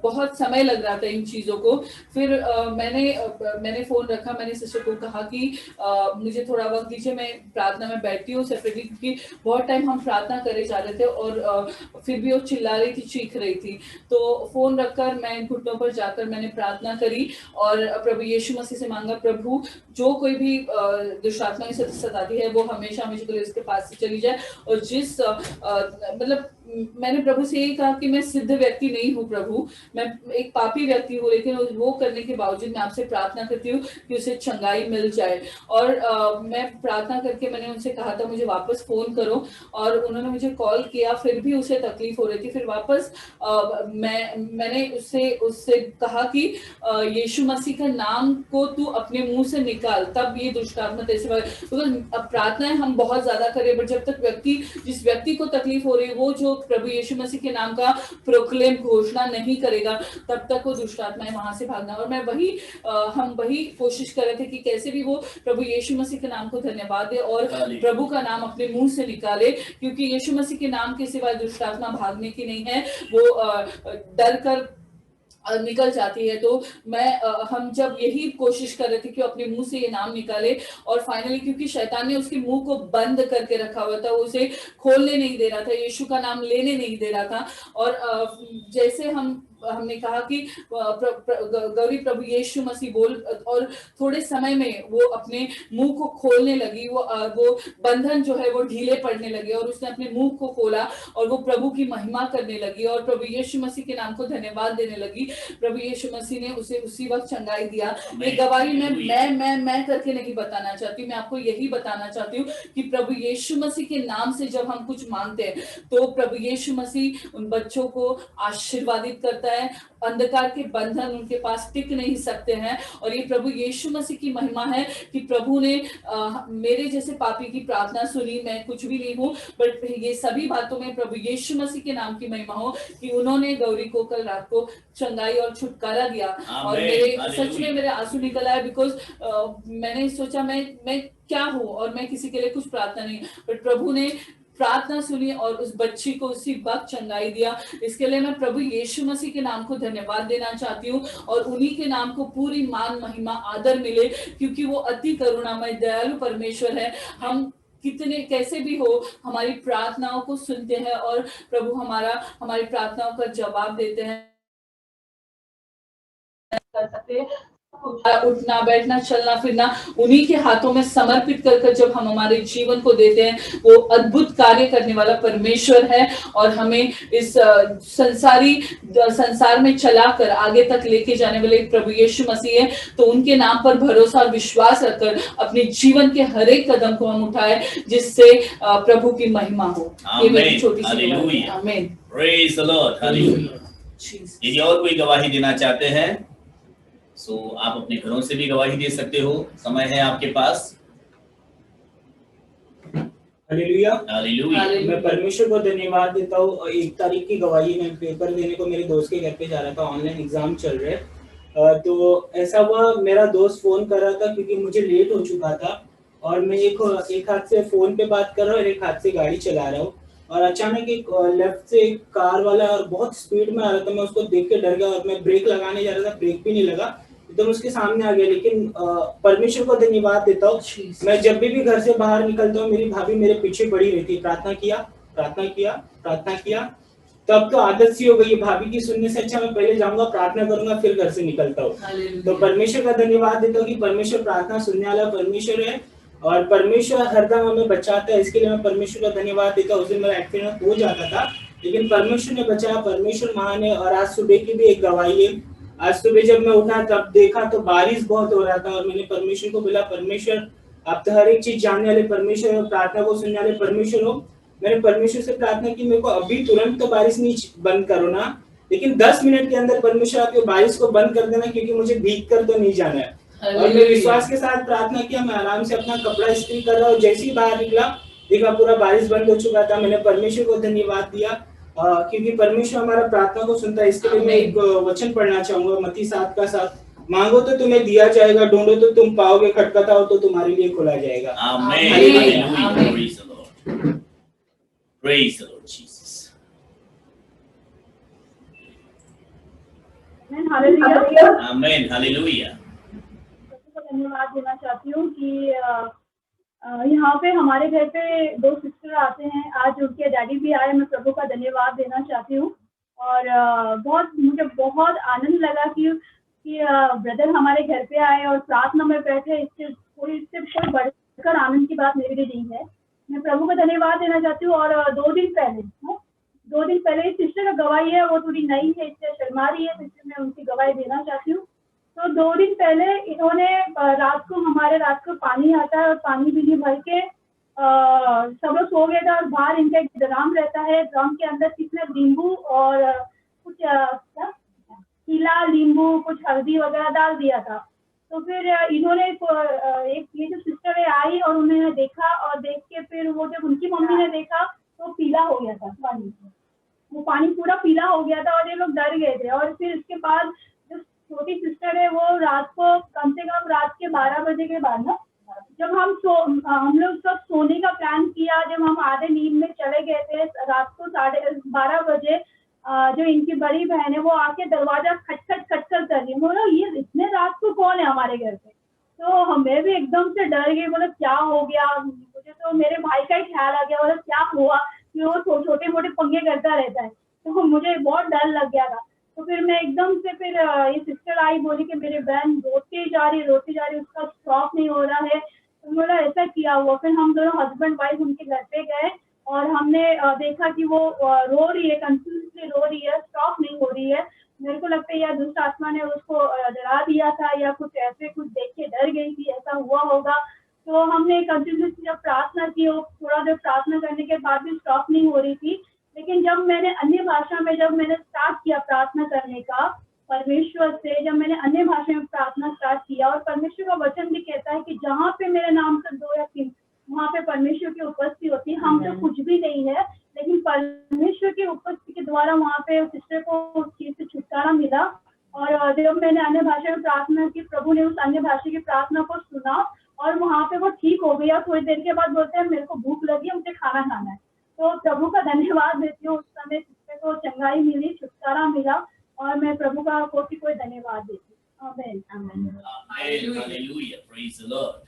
बहुत समय लग रहा था इन चीजों को। फिर मैंने फोन रखा, मैंने सिस्टर को कहा कि मुझे थोड़ा वक्त दीजिए, मैं प्रार्थना में बैठती हूँ सेपरेटली, क्योंकि बहुत टाइम हम प्रार्थना करे जा रहे थे और फिर भी वो चिल्ला रही थी, चीख रही थी। तो फोन रखकर मैं घुटनों पर जाकर मैंने प्रार्थना करी और प्रभु यीशु मसीह से मांगा, प्रभु जो कोई भी दुष्ट आत्मा सताती है वो हमेशा हमेशा उसके पास से चली जाए। और जिस मतलब मैंने प्रभु से यही कहा कि मैं सिद्ध व्यक्ति नहीं हूँ प्रभु, मैं एक पापी व्यक्ति हूँ, लेकिन वो करने के बावजूद मैं आपसे प्रार्थना करती हूँ कि उसे चंगाई मिल जाए। और मैं प्रार्थना करके मैंने उनसे कहा था मुझे वापस फोन करो, और उन्होंने मुझे कॉल किया, फिर भी उसे तकलीफ हो रही थी। फिर वापस मैंने उससे कहा कि यीशु मसीह का नाम को तू अपने मुंह से निकाल, तब ये दुष्ट आत्मा ऐसे। तो प्रार्थनाएं हम बहुत ज्यादा करें, बट जब तक जिस व्यक्ति को तकलीफ हो रही है वो जो प्रभु यीशु मसीह के नाम का प्रोक्लेम, घोषणा नहीं करेगा, तब तक वो दुष्ट आत्माएं वहां से भागना। और मैं हम वही कोशिश कर रहे थे कि कैसे भी वो प्रभु यीशु मसीह के नाम को धन्यवाद दे और प्रभु का नाम अपने मुंह से निकाले, क्योंकि यीशु मसीह के नाम के सिवाय दुष्ट आत्मा भागने की नहीं है, वो डर कर निकल जाती है। तो हम जब यही कोशिश कर रहे थे कि अपने मुंह से ये नाम निकाले, और फाइनली क्योंकि शैतान ने उसके मुंह को बंद करके रखा हुआ था, उसे खोलने नहीं दे रहा था, यीशु का नाम लेने नहीं दे रहा था। और जैसे हमने कहा कि गौरी प्रभु यीशु मसीह बोल, और थोड़े समय में वो अपने मुंह को खोलने लगी, वो बंधन जो है वो ढीले पड़ने लगे और उसने अपने मुंह को खोला और वो प्रभु की महिमा करने लगी और प्रभु यीशु मसीह के नाम को धन्यवाद देने लगी। प्रभु यीशु मसीह ने उसे उसी वक्त चंगाई दिया। ये गवाही मैं करके नहीं बताना चाहती, मैं आपको यही बताना चाहती हूँ कि प्रभु यीशु मसीह के नाम से जब हम कुछ मांगते हैं तो प्रभु यीशु मसीह उन बच्चों को आशीर्वादित करता है। अंधकार के बंधन उनके पास टिक नहीं सकते हैं, और ये प्रभु यीशु मसीह की महिमा है कि प्रभु ने मेरे जैसे पापी की प्रार्थना सुनी। मैं कुछ भी नहीं हूँ, बट ये सभी बातों में प्रभु यीशु मसीह के नाम की महिमा हो कि उन्होंने गौरी को कल रात को चंगाई और छुटकारा दिया। और सच में मेरे आंसू निकल आए, बिकॉज मैंने सोचा मैं क्या हूँ और मैं किसी के लिए कुछ प्रार्थना नहीं, बट प्रभु ने प्रार्थना सुनी और उस बच्ची को उसी वक्त चंगाई दिया। इसके लिए मैं प्रभु यीशु मसीह के नाम को धन्यवाद देना चाहती हूँ, और उन्हीं के नाम को पूरी मान, महिमा, आदर मिले, क्योंकि वो अति करुणामय दयालु परमेश्वर है। हम कितने कैसे भी हो हमारी प्रार्थनाओं को सुनते हैं और प्रभु हमारी प्रार्थनाओं का जवाब देते हैं। कर सकते हैं उठना बैठना चलना फिरना उन्हीं के हाथों में समर्पित कर जब हम हमारे जीवन को देते हैं, वो अद्भुत कार्य करने वाला परमेश्वर है और हमें इस संसार में चलाकर आगे तक लेके जाने वाले प्रभु यीशु मसीह है। तो उनके नाम पर भरोसा और विश्वास रखकर अपने जीवन के हर एक कदम को हम उठाए जिससे प्रभु की महिमा हो। ये मेरी छोटी सी आमीन। Praise the Lord, hallelujah. यदि और कोई गवाही देना चाहते हैं सो आप अपने घरों से भी गवाही दे सकते हो, समय है आपके पास। Hallelujah, hallelujah. मैं परमेश्वर को धन्यवाद देता हूँ। 1 तारीख की गवाही, मैं पेपर देने को मेरे दोस्त के घर पे जा रहा था, ऑनलाइन एग्जाम चल रहे। तो ऐसा हुआ, मेरा दोस्त फोन कर रहा था क्योंकि मुझे लेट हो चुका था और मैं एक हाथ से फोन पे बात कर रहा हूँ और एक हाथ से गाड़ी चला रहा हूँ और अचानक एक लेफ्ट से एक कार वाला और बहुत स्पीड में आ रहा था। मैं उसको देख के डर गया और मैं ब्रेक लगाने जा रहा था, ब्रेक भी नहीं लगा, एकदम उसके सामने आ गया। लेकिन परमेश्वर को धन्यवाद देता हूँ, मैं जब भी घर से बाहर निकलता हूँ मेरी भाभी मेरे पीछे पड़ी रहती, प्रार्थना किया। तब तो आदत सी हो गई है, भाभी की सुनने से अच्छा मैं पहले जाऊंगा, प्रार्थना करूंगा, फिर घर से निकलता हूँ। तो परमेश्वर का धन्यवाद देता हूँ कि परमेश्वर प्रार्थना सुनने वाला परमेश्वर है और परमेश्वर हरदम हमें बचाता है, इसके लिए मैं परमेश्वर का धन्यवाद देता हूँ। उस दिन मेरा एक्सीडेंट हो जाता था लेकिन परमेश्वर ने बचाया, परमेश्वर महान है। और आज सुबह की भी एक गवाही है। आज सुबह जब मैं उठा तब देखा तो बारिश बहुत हो रहा था और मैंने परमेश्वर को बोला, परमेश्वर आप तो हर एक चीज जानने वाले परमेश्वर हो, प्रार्थना को सुनने वाले परमेश्वर हो। मैंने परमेश्वर से प्रार्थना की, मेरे को अभी तुरंत तो बारिश नहीं बंद करो ना, लेकिन 10 मिनट के अंदर परमेश्वर आपके बारिश को बंद कर देना क्योंकि मुझे भीग कर तो नहीं जाना है। और मैं विश्वास के साथ प्रार्थना किया, मैं आराम से अपना कपड़ा इस्त्री कर रहा हूँ, जैसे ही बाहर निकला देखा पूरा बारिश बंद हो चुका था। मैंने परमेश्वर को धन्यवाद दिया क्योंकि परमेश्वर हमारा प्रार्थना को सुनता है। इसके लिए मैं एक वचन पढ़ना चाहूंगा, मत्ती 7:7, मांगो तो तुम्हें दिया जाएगा, ढूंढो तो तुम पाओगे, खटखटाओ तो तुम्हारे लिए खोला जाएगा। आमीन। Praise the Lord, praise the Lord Jesus. आमीन, हालेलुया। धन्यवाद देना चाहती हूँ कि यहाँ पे हमारे घर पे 2 सिस्टर आते हैं, आज उनके डैडी भी आए। मैं प्रभु का धन्यवाद देना चाहती हूँ और मुझे बहुत आनंद लगा कि ब्रदर हमारे घर पे आए और प्रार्थना में बैठे। इससे कोई बढ़कर आनंद की बात मेरे लिए नहीं है। मैं प्रभु का धन्यवाद देना चाहती हूँ। और 2 दिन पहले सिस्टर का गवाही है, वो थोड़ी नई है इसलिए शर्मा रही है, इसलिए मैं उनकी गवाही देना चाहती हूँ। तो 2 दिन पहले इन्होंने हमारे रात को पानी आता है और पानी भी नहीं भर के सब लोग सो गए थे और बाहर इनका एक ड्रम रहता है, ड्रम के अंदर कितने नींबू और कुछ पीला नींबू, कुछ हल्दी वगैरह डाल दिया था। तो फिर इन्होंने एक ये जो सिस्टर है आई और उन्होंने देखा और देख के फिर वो जब उनकी मम्मी ने देखा तो पीला हो गया था पानी, वो पानी पूरा पीला हो गया था और ये लोग डर गए थे। और फिर इसके बाद छोटी सिस्टर है वो रात को कम से कम रात के 12 बजे के बाद ना, जब हम लोग सब सोने का प्लान किया, जब हम आधे नींद में चले गए थे रात को 12:30 बजे, जो इनकी बड़ी बहन है वो आके दरवाजा खटखट कर रही है। बोला ये इतने रात को कौन है हमारे घर पे? तो हमें भी एकदम से डर गए, बोला क्या हो गया? मुझे तो मेरे भाई का ही ख्याल आ गया, बोला क्या हुआ? कि वो छोटे मोटे पंगे करता रहता है, तो मुझे बहुत डर लग गया था। तो फिर मैं एकदम से फिर ये सिस्टर आई, बोली कि मेरी बहन रोती जा रही उसका स्टॉप नहीं हो रहा है। तो बोला ऐसा किया हुआ। फिर हम दोनों हस्बैंड वाइफ उनके घर पे गए और हमने देखा कि वो रो रही है, कंटिन्यूसली रो रही है, स्टॉप नहीं हो रही है। मेरे को लगता है या दुष्ट आत्मा ने उसको डरा दिया था या कुछ ऐसे कुछ देख के डर गई थी, ऐसा हुआ होगा। तो हमने कंटिन्यूसली जब प्रार्थना की, थोड़ा देर प्रार्थना करने के बाद भी स्टॉप नहीं हो रही थी। लेकिन जब मैंने अन्य भाषा में स्टार्ट किया प्रार्थना करने का परमेश्वर से, जब मैंने अन्य भाषा में प्रार्थना स्टार्ट किया, और परमेश्वर का वचन भी कहता है कि जहाँ पे मेरे नाम से 2 या 3 वहाँ पे परमेश्वर की उपस्थिति होती है। हम तो कुछ भी नहीं है, लेकिन परमेश्वर की उपस्थिति के द्वारा वहाँ पे सिस्टर को उस चीज से छुटकारा मिला। और जब मैंने अन्य भाषा में प्रार्थना की, प्रभु ने उस अन्य भाषा की प्रार्थना को सुना और वहाँ पे वो ठीक हो गया। थोड़ी देर के बाद बोलते हैं मेरे को भूख लगी, मुझे खाना खाना है। तो प्रभु का धन्यवाद देती हूँ, उस समय सिस्टर को चंगाई मिली, छुटकारा मिला और मैं प्रभु का कोई धन्यवाद देती हूँ। आमीन, आमीन, hallelujah, praise the Lord.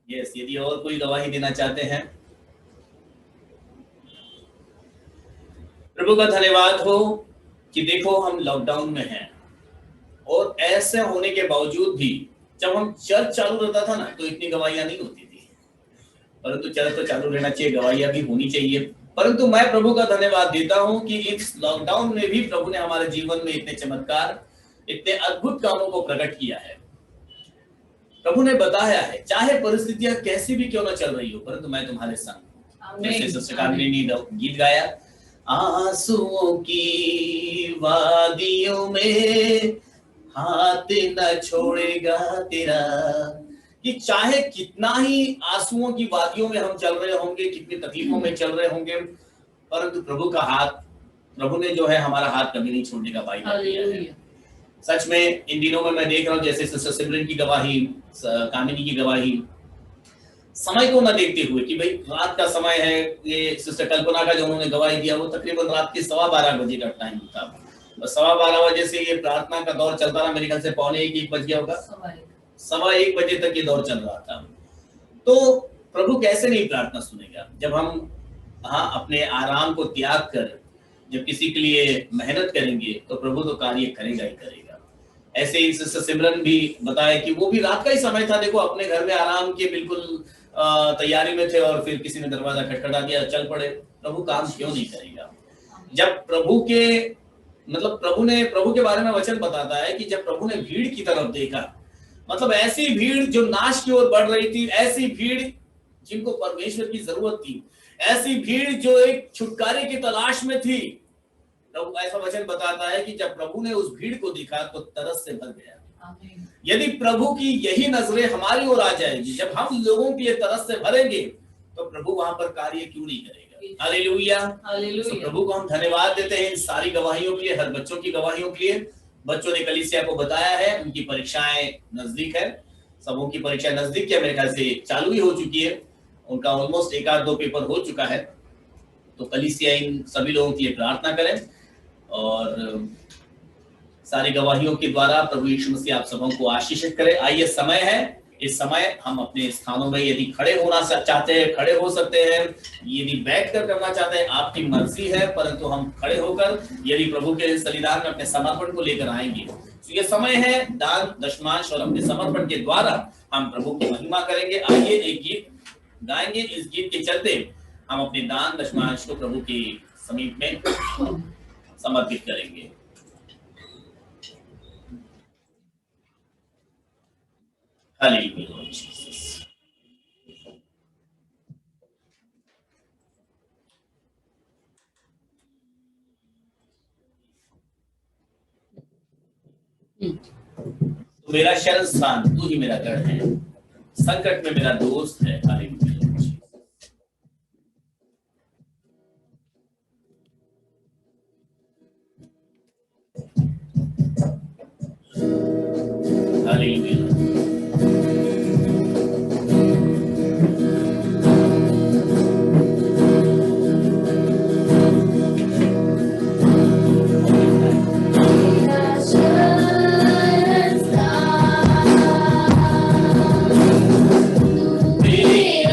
Yes, यदि और कोई गवाही देना चाहते हैं, प्रभु का धन्यवाद हो कि देखो हम लॉकडाउन में हैं, और ऐसे होने के बावजूद भी जब हम चर्च चालू रहता था ना तो इतनी गवाहियां नहीं होती थी, परंतु चर्च तो चालू रहना चाहिए, गवाहियां भी होनी चाहिए। परंतु मैं प्रभु का धन्यवाद देता हूं कि इस लॉकडाउन में भी प्रभु ने हमारे जीवन में इतने चमत्कार, इतने अद्भुत कामों को प्रकट किया है। प्रभु ने बताया है चाहे परिस्थितियां कैसी भी क्यों ना चल रही हो, परंतु मैं तुम्हारे संग। जैसे सिस्टर कामिनी ने गीत गाया, आंसुओं की वादियों में हाथ न छोड़ेगा तेरा, कि चाहे कितना ही आंसुओं की वादियों में हम चल रहे होंगे, कितनी तकलीफों में चल रहे होंगे, परंतु प्रभु का हाथ, प्रभु ने जो है हमारा हाथ कभी नहीं छोड़ने का वायदा किया है। सच में इन दिनों में मैं देख रहा हूँ जैसे सिस्टर सिमरन की गवाही, कामिनी की गवाही, समय को न देखते हुए कि भाई रात का समय है, ये सिस्टर कल्पना का जो उन्होंने गवाही दिया वो तकरीबन रात के 12:15 बजे का टाइम था। 12:15 बजे से ये प्रार्थना का दौर चलता रहा, मेरे ख्याल से 12:45 बज गया होगा, 1:15 बजे तक ये दौर चल रहा था। तो प्रभु कैसे नहीं प्रार्थना सुनेगा जब हम अपने आराम को त्याग कर जब किसी के लिए मेहनत करेंगे तो प्रभु तो कार्य करेगा ही करेगा। ऐसे ही सिस्टर सिमरन भी बताया कि वो भी रात का ही समय था, देखो अपने घर में आराम के बिल्कुल तैयारी में थे और फिर किसी ने दरवाजा खटखटा दिया, चल पड़े। प्रभु काम क्यों नहीं करेगा? जब प्रभु के बारे में वचन बताता है कि जब प्रभु ने भीड़ की तरफ देखा, मतलब ऐसी भीड़ जो नाश की ओर बढ़ रही थी, ऐसी भीड़ जिनको परमेश्वर की जरूरत थी, ऐसी भीड़ जो एक छुटकारे की तलाश में थी, प्रभु ऐसा वचन बताता है कि जब प्रभु ने उस भीड़ को देखा तो तरस से भर गया। यदि प्रभु की यही नजरें हमारी ओर आ जाएगी, जब हम लोगों की ये तरस से भरेंगे तो प्रभु वहां पर कार्य क्यों नहीं करेगा? Hallelujah, hallelujah. प्रभु को हम धन्यवाद देते हैं इन सारी गवाहियों के लिए, हर बच्चों की गवाहियों के लिए। बच्चों ने कलीसिया को बताया है उनकी परीक्षाएं नजदीक है, सबों की परीक्षा नजदीक है, मेरे ख्याल से चालू ही हो चुकी है, उनका ऑलमोस्ट 1-2 पेपर हो चुका है। तो कलीसिया इन सभी लोगों के लिए प्रार्थना करें और सारी गवाहियों के द्वारा प्रभु यीशु मसीह आप सबों को आशीषित करे। आइए समय है, इस समय हम अपने स्थानों में यदि खड़े होना चाहते हैं खड़े हो सकते हैं, यदि बैठकर करना चाहते हैं आपकी मर्जी है, परंतु हम खड़े होकर यदि प्रभु के सन्निधान में अपने समर्पण को लेकर आएंगे तो ये समय है दान दशमांश और अपने समर्पण के द्वारा हम प्रभु की महिमा करेंगे। आइए एक गीत गाएंगे, इस गीत के चलते हम अपने दान दशमांश को प्रभु के समीप में समर्पित करेंगे। हालेलुया। तो मेरा शरण स्थान तू ही मेरा गढ़ है, संकट में मेरा दोस्त है। हालेलुया। हालेलुया। मेरा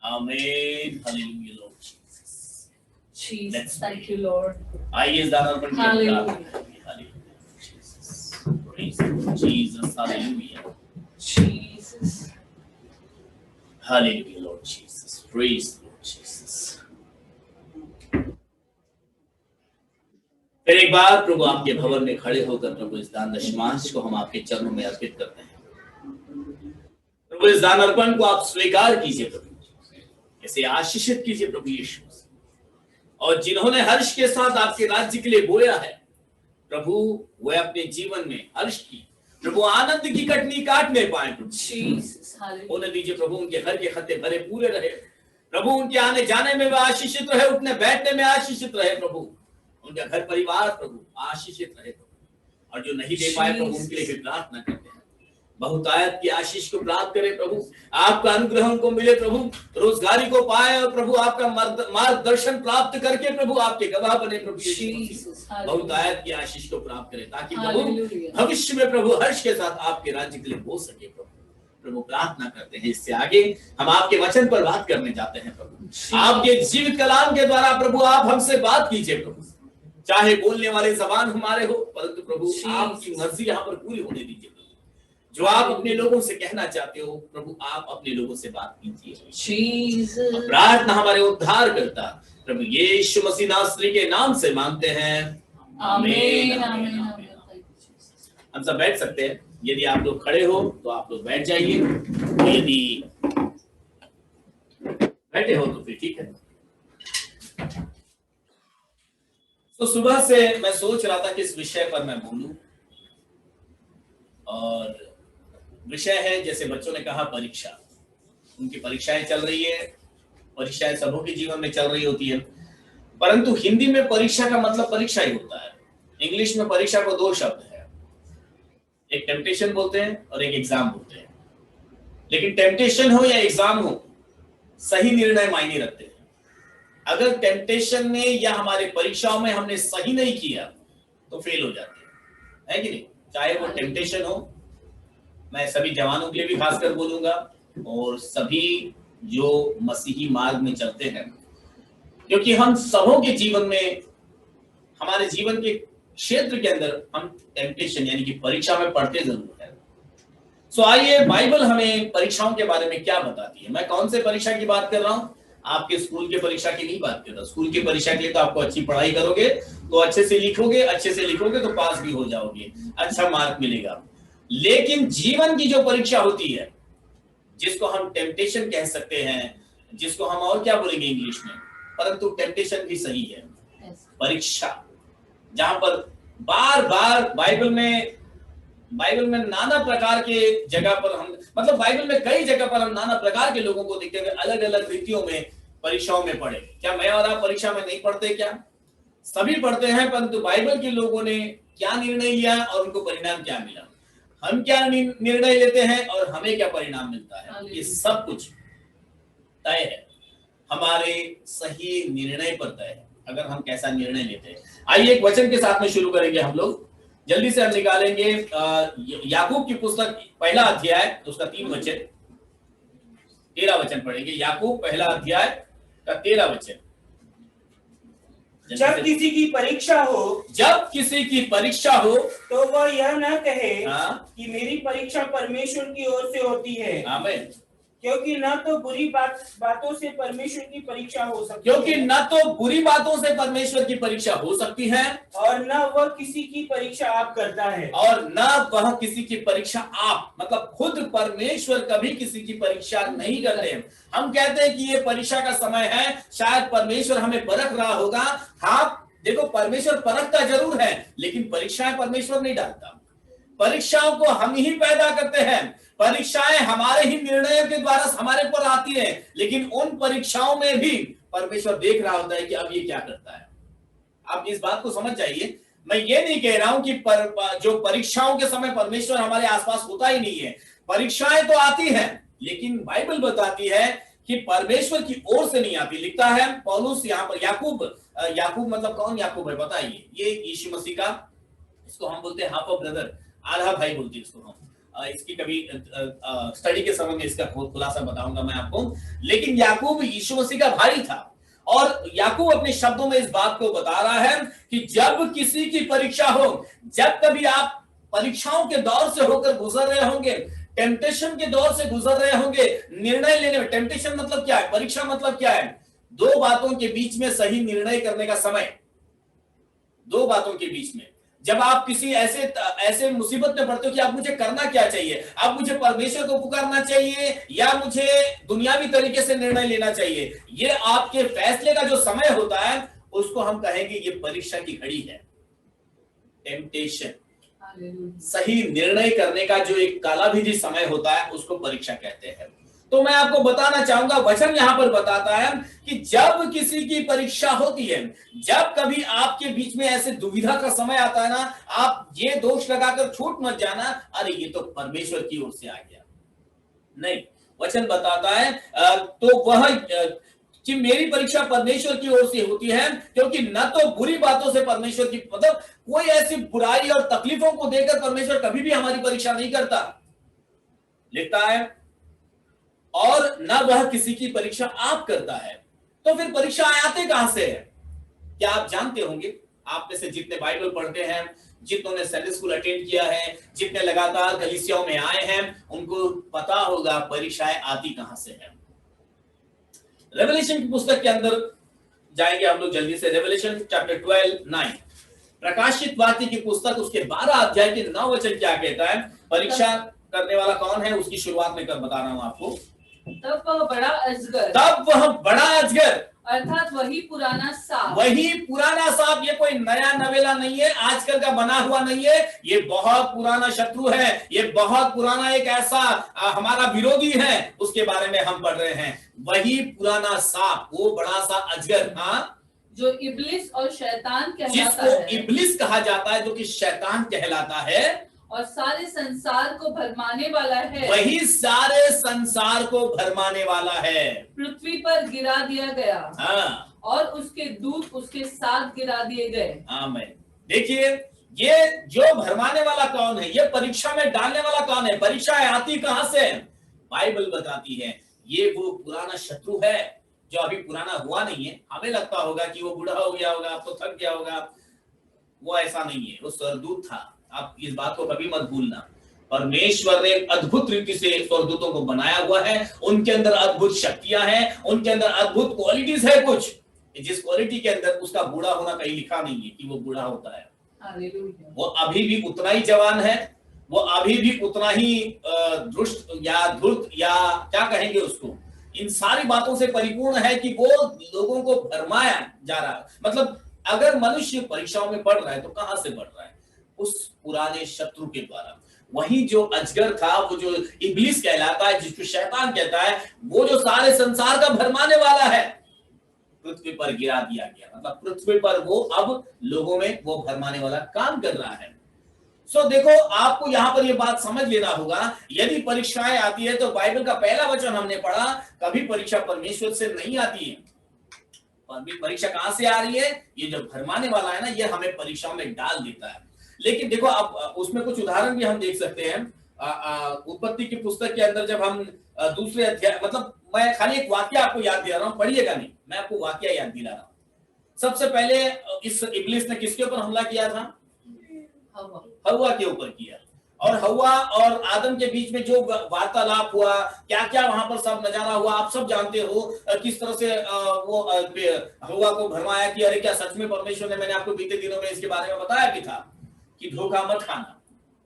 Amen. Hallelujah, Lord Jesus. Jesus, thank you, Lord. आइए इस दान अर्पण की Hallelujah. प्रार्थना करें। Hallelujah, Jesus. Praise the Lord Jesus. Hallelujah. Jesus. Hallelujah, Lord Jesus. Praise the Lord Jesus. फिर एक बार प्रभु आपके भवन में खड़े होकर प्रभु इस दान दशमांश को हम आपके चरणों में अर्पित करते हैं। प्रभु इस दान अर्पण को आप स्वीकार कीजिए प्रभु, इसे आशीषित कीजिए प्रभु यीशु, और जिन्होंने हर्ष के साथ आपके राज्य के लिए बोया है प्रभु, वे अपने जीवन में हर्ष की प्रभु आनंद की कटनी काट नहीं पाए प्रभु। उन्हें दीजिए प्रभु, उनके घर के खत्ते भरे पूरे रहे प्रभु, उनके आने जाने में वे आशीषित रहे, उठने बैठने में आशीषित रहे प्रभु, उनका घर परिवार प्रभु आशीषित रहे प्रभु, और जो नहीं दे पाए प्रभु उनके लिए भी प्रार्थना करते हैं बहुतायत की आशीष को प्राप्त करें प्रभु, आपका अनुग्रह उनको मिले प्रभु, रोजगारी को पाए और प्रभु आपका मार्गदर्शन प्राप्त करके प्रभु आपके गवाह बने प्रभु, बहुतायत की आशीष को प्राप्त करें ताकि प्रभु भविष्य में प्रभु हर्ष के साथ आपके राज्य के लिए हो सके प्रभु। प्रार्थना करते हैं, इससे आगे हम आपके वचन पर बात करने जाते हैं प्रभु। आपके जीवित कलाम के द्वारा प्रभु आप हमसे बात कीजिए प्रभु, चाहे बोलने वाले जबान हमारे हो, परंतु प्रभु आपकी मर्जी यहाँ पर पूरी होने दीजिए। जो आप अपने लोगों से कहना चाहते हो प्रभु, आप अपने लोगों से बात कीजिए। प्रार्थना हमारे उद्धार करता प्रभु यीशु मसीह नासरी के नाम से मांगते हैं, आमीन। हम सब बैठ सकते हैं। यदि आप लोग खड़े हो तो आप लोग बैठ जाइए, यदि बैठे हो तो फिर ठीक है। तो सुबह से मैं सोच रहा था किस विषय पर मैं बोलूं, और विषय है, जैसे बच्चों ने कहा, परीक्षा। उनकी परीक्षाएं चल रही है, परीक्षाएं सबों के जीवन में चल रही होती है, परंतु हिंदी में परीक्षा का मतलब परीक्षा ही होता है। इंग्लिश में परीक्षा को दो शब्द है, एक टेम्पटेशन बोलते हैं और एक एग्जाम बोलते हैं। लेकिन टेम्पटेशन हो या एग्जाम हो, सही निर्णय मायने रखते हैं। अगर टेम्पटेशन में या हमारे परीक्षाओं में हमने सही नहीं किया तो फेल हो जाते हैं, है कि नहीं? चाहे वो टेम्पटेशन हो, मैं सभी जवानों के लिए भी खासकर बोलूंगा, और सभी जो मसीही मार्ग में चलते हैं, क्योंकि हम सबों के जीवन में, हमारे जीवन के क्षेत्र के अंदर हम टेम्पटेशन यानी कि परीक्षा में पढ़ते जरूर है। सो आइए, बाइबल हमें परीक्षाओं के बारे में क्या बताती है। मैं कौन से परीक्षा की बात कर रहा हूं? आपके स्कूल के परीक्षा की नहीं बात कर रहा। स्कूल की परीक्षा के लिए तो आपको अच्छी पढ़ाई करोगे तो अच्छे से लिखोगे तो पास भी हो जाओगे, अच्छा मार्क मिलेगा। लेकिन जीवन की जो परीक्षा होती है, जिसको हम टेम्पटेशन कह सकते हैं, जिसको हम और क्या बोलेंगे इंग्लिश में, परंतु टेम्पटेशन भी सही है, परीक्षा, जहां पर बार बार बाइबल में नाना प्रकार के जगह पर हम, मतलब बाइबल में कई जगह पर हम नाना प्रकार के लोगों को देखते हुए अलग अलग रीतियों में परीक्षाओं में पढ़े। क्या मैं और आप परीक्षा में नहीं पढ़ते? क्या सभी पढ़ते हैं, परंतु बाइबल के लोगों ने क्या निर्णय लिया और उनको परिणाम क्या मिला, हम क्या निर्णय लेते हैं और हमें क्या परिणाम मिलता है, ये सब कुछ तय है, हमारे सही निर्णय पर तय है, अगर हम कैसा निर्णय लेते हैं। आइए एक वचन के साथ में शुरू करेंगे हम लोग, जल्दी से हम निकालेंगे याकूब की पुस्तक पहला अध्याय, उसका 13 वचन पढ़ेंगे। याकूब पहला अध्याय का 13 वचन। जब किसी की परीक्षा हो तो वह यह न कहे कि मेरी परीक्षा परमेश्वर की ओर से होती है, आमीन। क्योंकि न तो बुरी बातों से परमेश्वर की परीक्षा हो सकती है, और न वह किसी की परीक्षा आप करता है, और न वह किसी की परीक्षा आप, मतलब खुद परमेश्वर कभी किसी की परीक्षा नहीं करते हैं। हम कहते हैं कि ये परीक्षा का समय है, शायद परमेश्वर हमें परख रहा होगा। हाँ देखो, परमेश्वर परखता जरूर है, लेकिन परीक्षाएं परमेश्वर नहीं डालता, परीक्षाओं को हम ही पैदा करते हैं। परीक्षाएं हमारे ही निर्णयों के द्वारा हमारे पर आती है, लेकिन उन परीक्षाओं में भी परमेश्वर देख रहा होता है कि अब ये क्या करता है। आप इस बात को समझ जाइए। मैं ये नहीं कह रहा हूं कि जो परीक्षाओं के समय परमेश्वर हमारे आसपास होता ही नहीं है, परीक्षाएं तो आती हैं, लेकिन बाइबल बताती है कि परमेश्वर की ओर से नहीं आती। लिखता है पौलुस यहाँ पर, याकूब मतलब कौन याकूब है बताइए? ये यीशु मसीह का, इसको हम बोलते हैं हाफ ऑफ ब्रदर, आधा भाई बोलते हैं इसको हम। इसकी कभी स्टडी के समय में इसका खुलासा बताऊंगा मैं आपको। लेकिन याकूब यीशु मसीह का भाई था, और याकूब अपने शब्दों में इस बात को बता रहा है कि जब किसी की परीक्षा हो, जब कभी आप परीक्षाओं के दौर से होकर गुजर रहे होंगे, टेम्पटेशन के दौर से गुजर रहे होंगे, निर्णय लेने में, टेम्पटेशन मतलब क्या है, परीक्षा मतलब क्या है? दो बातों के बीच में सही निर्णय करने का समय। दो बातों के बीच में जब आप किसी ऐसे मुसीबत में पड़ते हो कि आप मुझे करना क्या चाहिए, आप मुझे परमेश्वर को पुकारना चाहिए या मुझे दुनियावी तरीके से निर्णय लेना चाहिए, ये आपके फैसले का जो समय होता है उसको हम कहेंगे ये परीक्षा की घड़ी है, टेम्पटेशन। सही निर्णय करने का जो एक कालावधि समय होता है उसको परीक्षा कहते हैं। तो मैं आपको बताना चाहूंगा, वचन यहां पर बताता है कि जब किसी की परीक्षा होती है, जब कभी आपके बीच में ऐसे दुविधा का समय आता है ना, आप ये दोष लगाकर छूट मत जाना, अरे ये तो परमेश्वर की ओर से आ गया। नहीं, वचन बताता है तो वह कि मेरी परीक्षा परमेश्वर की ओर से होती है, क्योंकि न तो बुरी बातों से परमेश्वर की, मतलब कोई ऐसी बुराई और तकलीफों को देकर परमेश्वर कभी भी हमारी परीक्षा नहीं करता, लिखता है, और न वह किसी की परीक्षा आप करता है। तो फिर परीक्षा आते कहां से है? क्या आप जानते होंगे, आप में से जितने बाइबल पढ़ते हैं, जितनों ने संडे स्कूल अटेंड किया है, जितने लगातार कलीसियाओं में आए हैं, उनको पता होगा परीक्षाएं आती कहां से है। रेवलेशन की पुस्तक के अंदर जाएंगे हम लोग जल्दी से। रेवलेशन चैप्टर 12:9, प्रकाशित वाक्य की पुस्तक उसके 12 अध्याय के 9 वचन क्या कहता है? परीक्षा करने वाला कौन है उसकी शुरुआत में कर बता रहा हूं आपको। तब वह बड़ा अजगर, तब वह बड़ा अजगर, अर्थात वही पुराना सांप, वही पुराना सांप, ये कोई नया नवेला नहीं है, आजकल का बना हुआ नहीं है, ये बहुत पुराना शत्रु है, ये बहुत पुराना एक ऐसा हमारा विरोधी है, उसके बारे में हम पढ़ रहे हैं। वही पुराना सांप, वो बड़ा सा अजगर, हाँ, जो इब्लिस और शैतान कहलाता जिसको है, इब्लिस कहा जाता है, जो कि शैतान कहलाता है, और सारे संसार को भरमाने वाला है, वही सारे संसार को भरमाने वाला है, पृथ्वी पर गिरा दिया गया, हाँ, और उसके दूत उसके साथ गिरा दिए गए। आमीन। देखिए, ये जो भरमाने वाला कौन है, ये परीक्षा में डालने वाला कौन है? परीक्षाएं आती कहां से? बाइबल बताती है ये वो पुराना शत्रु है, जो अभी पुराना हुआ नहीं है। हमें लगता होगा कि वो बूढ़ा हो गया होगा, अब तो थक गया होगा, वो ऐसा नहीं है, वो स्वर्गदूत था। आप इस बात को कभी मत भूलना, परमेश्वर ने अद्भुत रीति से स्वर्गदूतों को बनाया हुआ है, उनके अंदर अद्भुत शक्तियां हैं, उनके अंदर अद्भुत क्वालिटीज है कुछ, जिस क्वालिटी के अंदर उसका बूढ़ा होना कहीं लिखा नहीं है कि वो बूढ़ा होता है। वो अभी भी उतना ही जवान है, वो अभी भी उतना ही दुष्ट या धूर्त या क्या कहेंगे उसको, इन सारी बातों से परिपूर्ण है कि वो लोगों को भरमाया जा रहा है। मतलब अगर मनुष्य परीक्षाओं में पढ़ रहा है तो कहां से पढ़ रहा है? उस पुराने शत्रु के द्वारा। वही जो अजगर था, वो जो इब्लिस कहलाता है, जिसको शैतान कहता है, वो जो सारे संसार का भरमाने वाला है, पृथ्वी पर गिरा दिया गया। मतलब पृथ्वी पर वो अब लोगों में वो भरमाने वाला काम कर रहा है। सो देखो, आपको यहां पर ये बात समझ लेना होगा, यदि परीक्षाएं आती है तो बाइबल का पहला वचन हमने पढ़ा, कभी परीक्षा परमेश्वर से नहीं आती है। परीक्षा कहां से आ रही है? ये जो भरमाने वाला है ना, ये हमें परीक्षा में डाल देता है। लेकिन देखो, अब उसमें कुछ उदाहरण भी हम देख सकते हैं। उत्पत्ति की पुस्तक के अंदर जब हम दूसरे अध्याय, मतलब मैं खाली एक वाक्य आपको याद दिला रहा हूं, पढ़िएगा नहीं, मैं आपको वाक्य याद दिला रहा हूं। सबसे पहले इस इब्लिस ने किसके ऊपर हमला किया था? हव्वा के ऊपर किया। और हव्वा और आदम के बीच में जो वार्तालाप हुआ, क्या क्या वहां पर सब नजारा हुआ, आप सब जानते हो। किस तरह से वो हव्वा को भरमाया कि अरे क्या सच में परमेश्वर ने, मैंने आपको बीते दिनों में इसके बारे में बताया भी था कि धोखा मत खाना,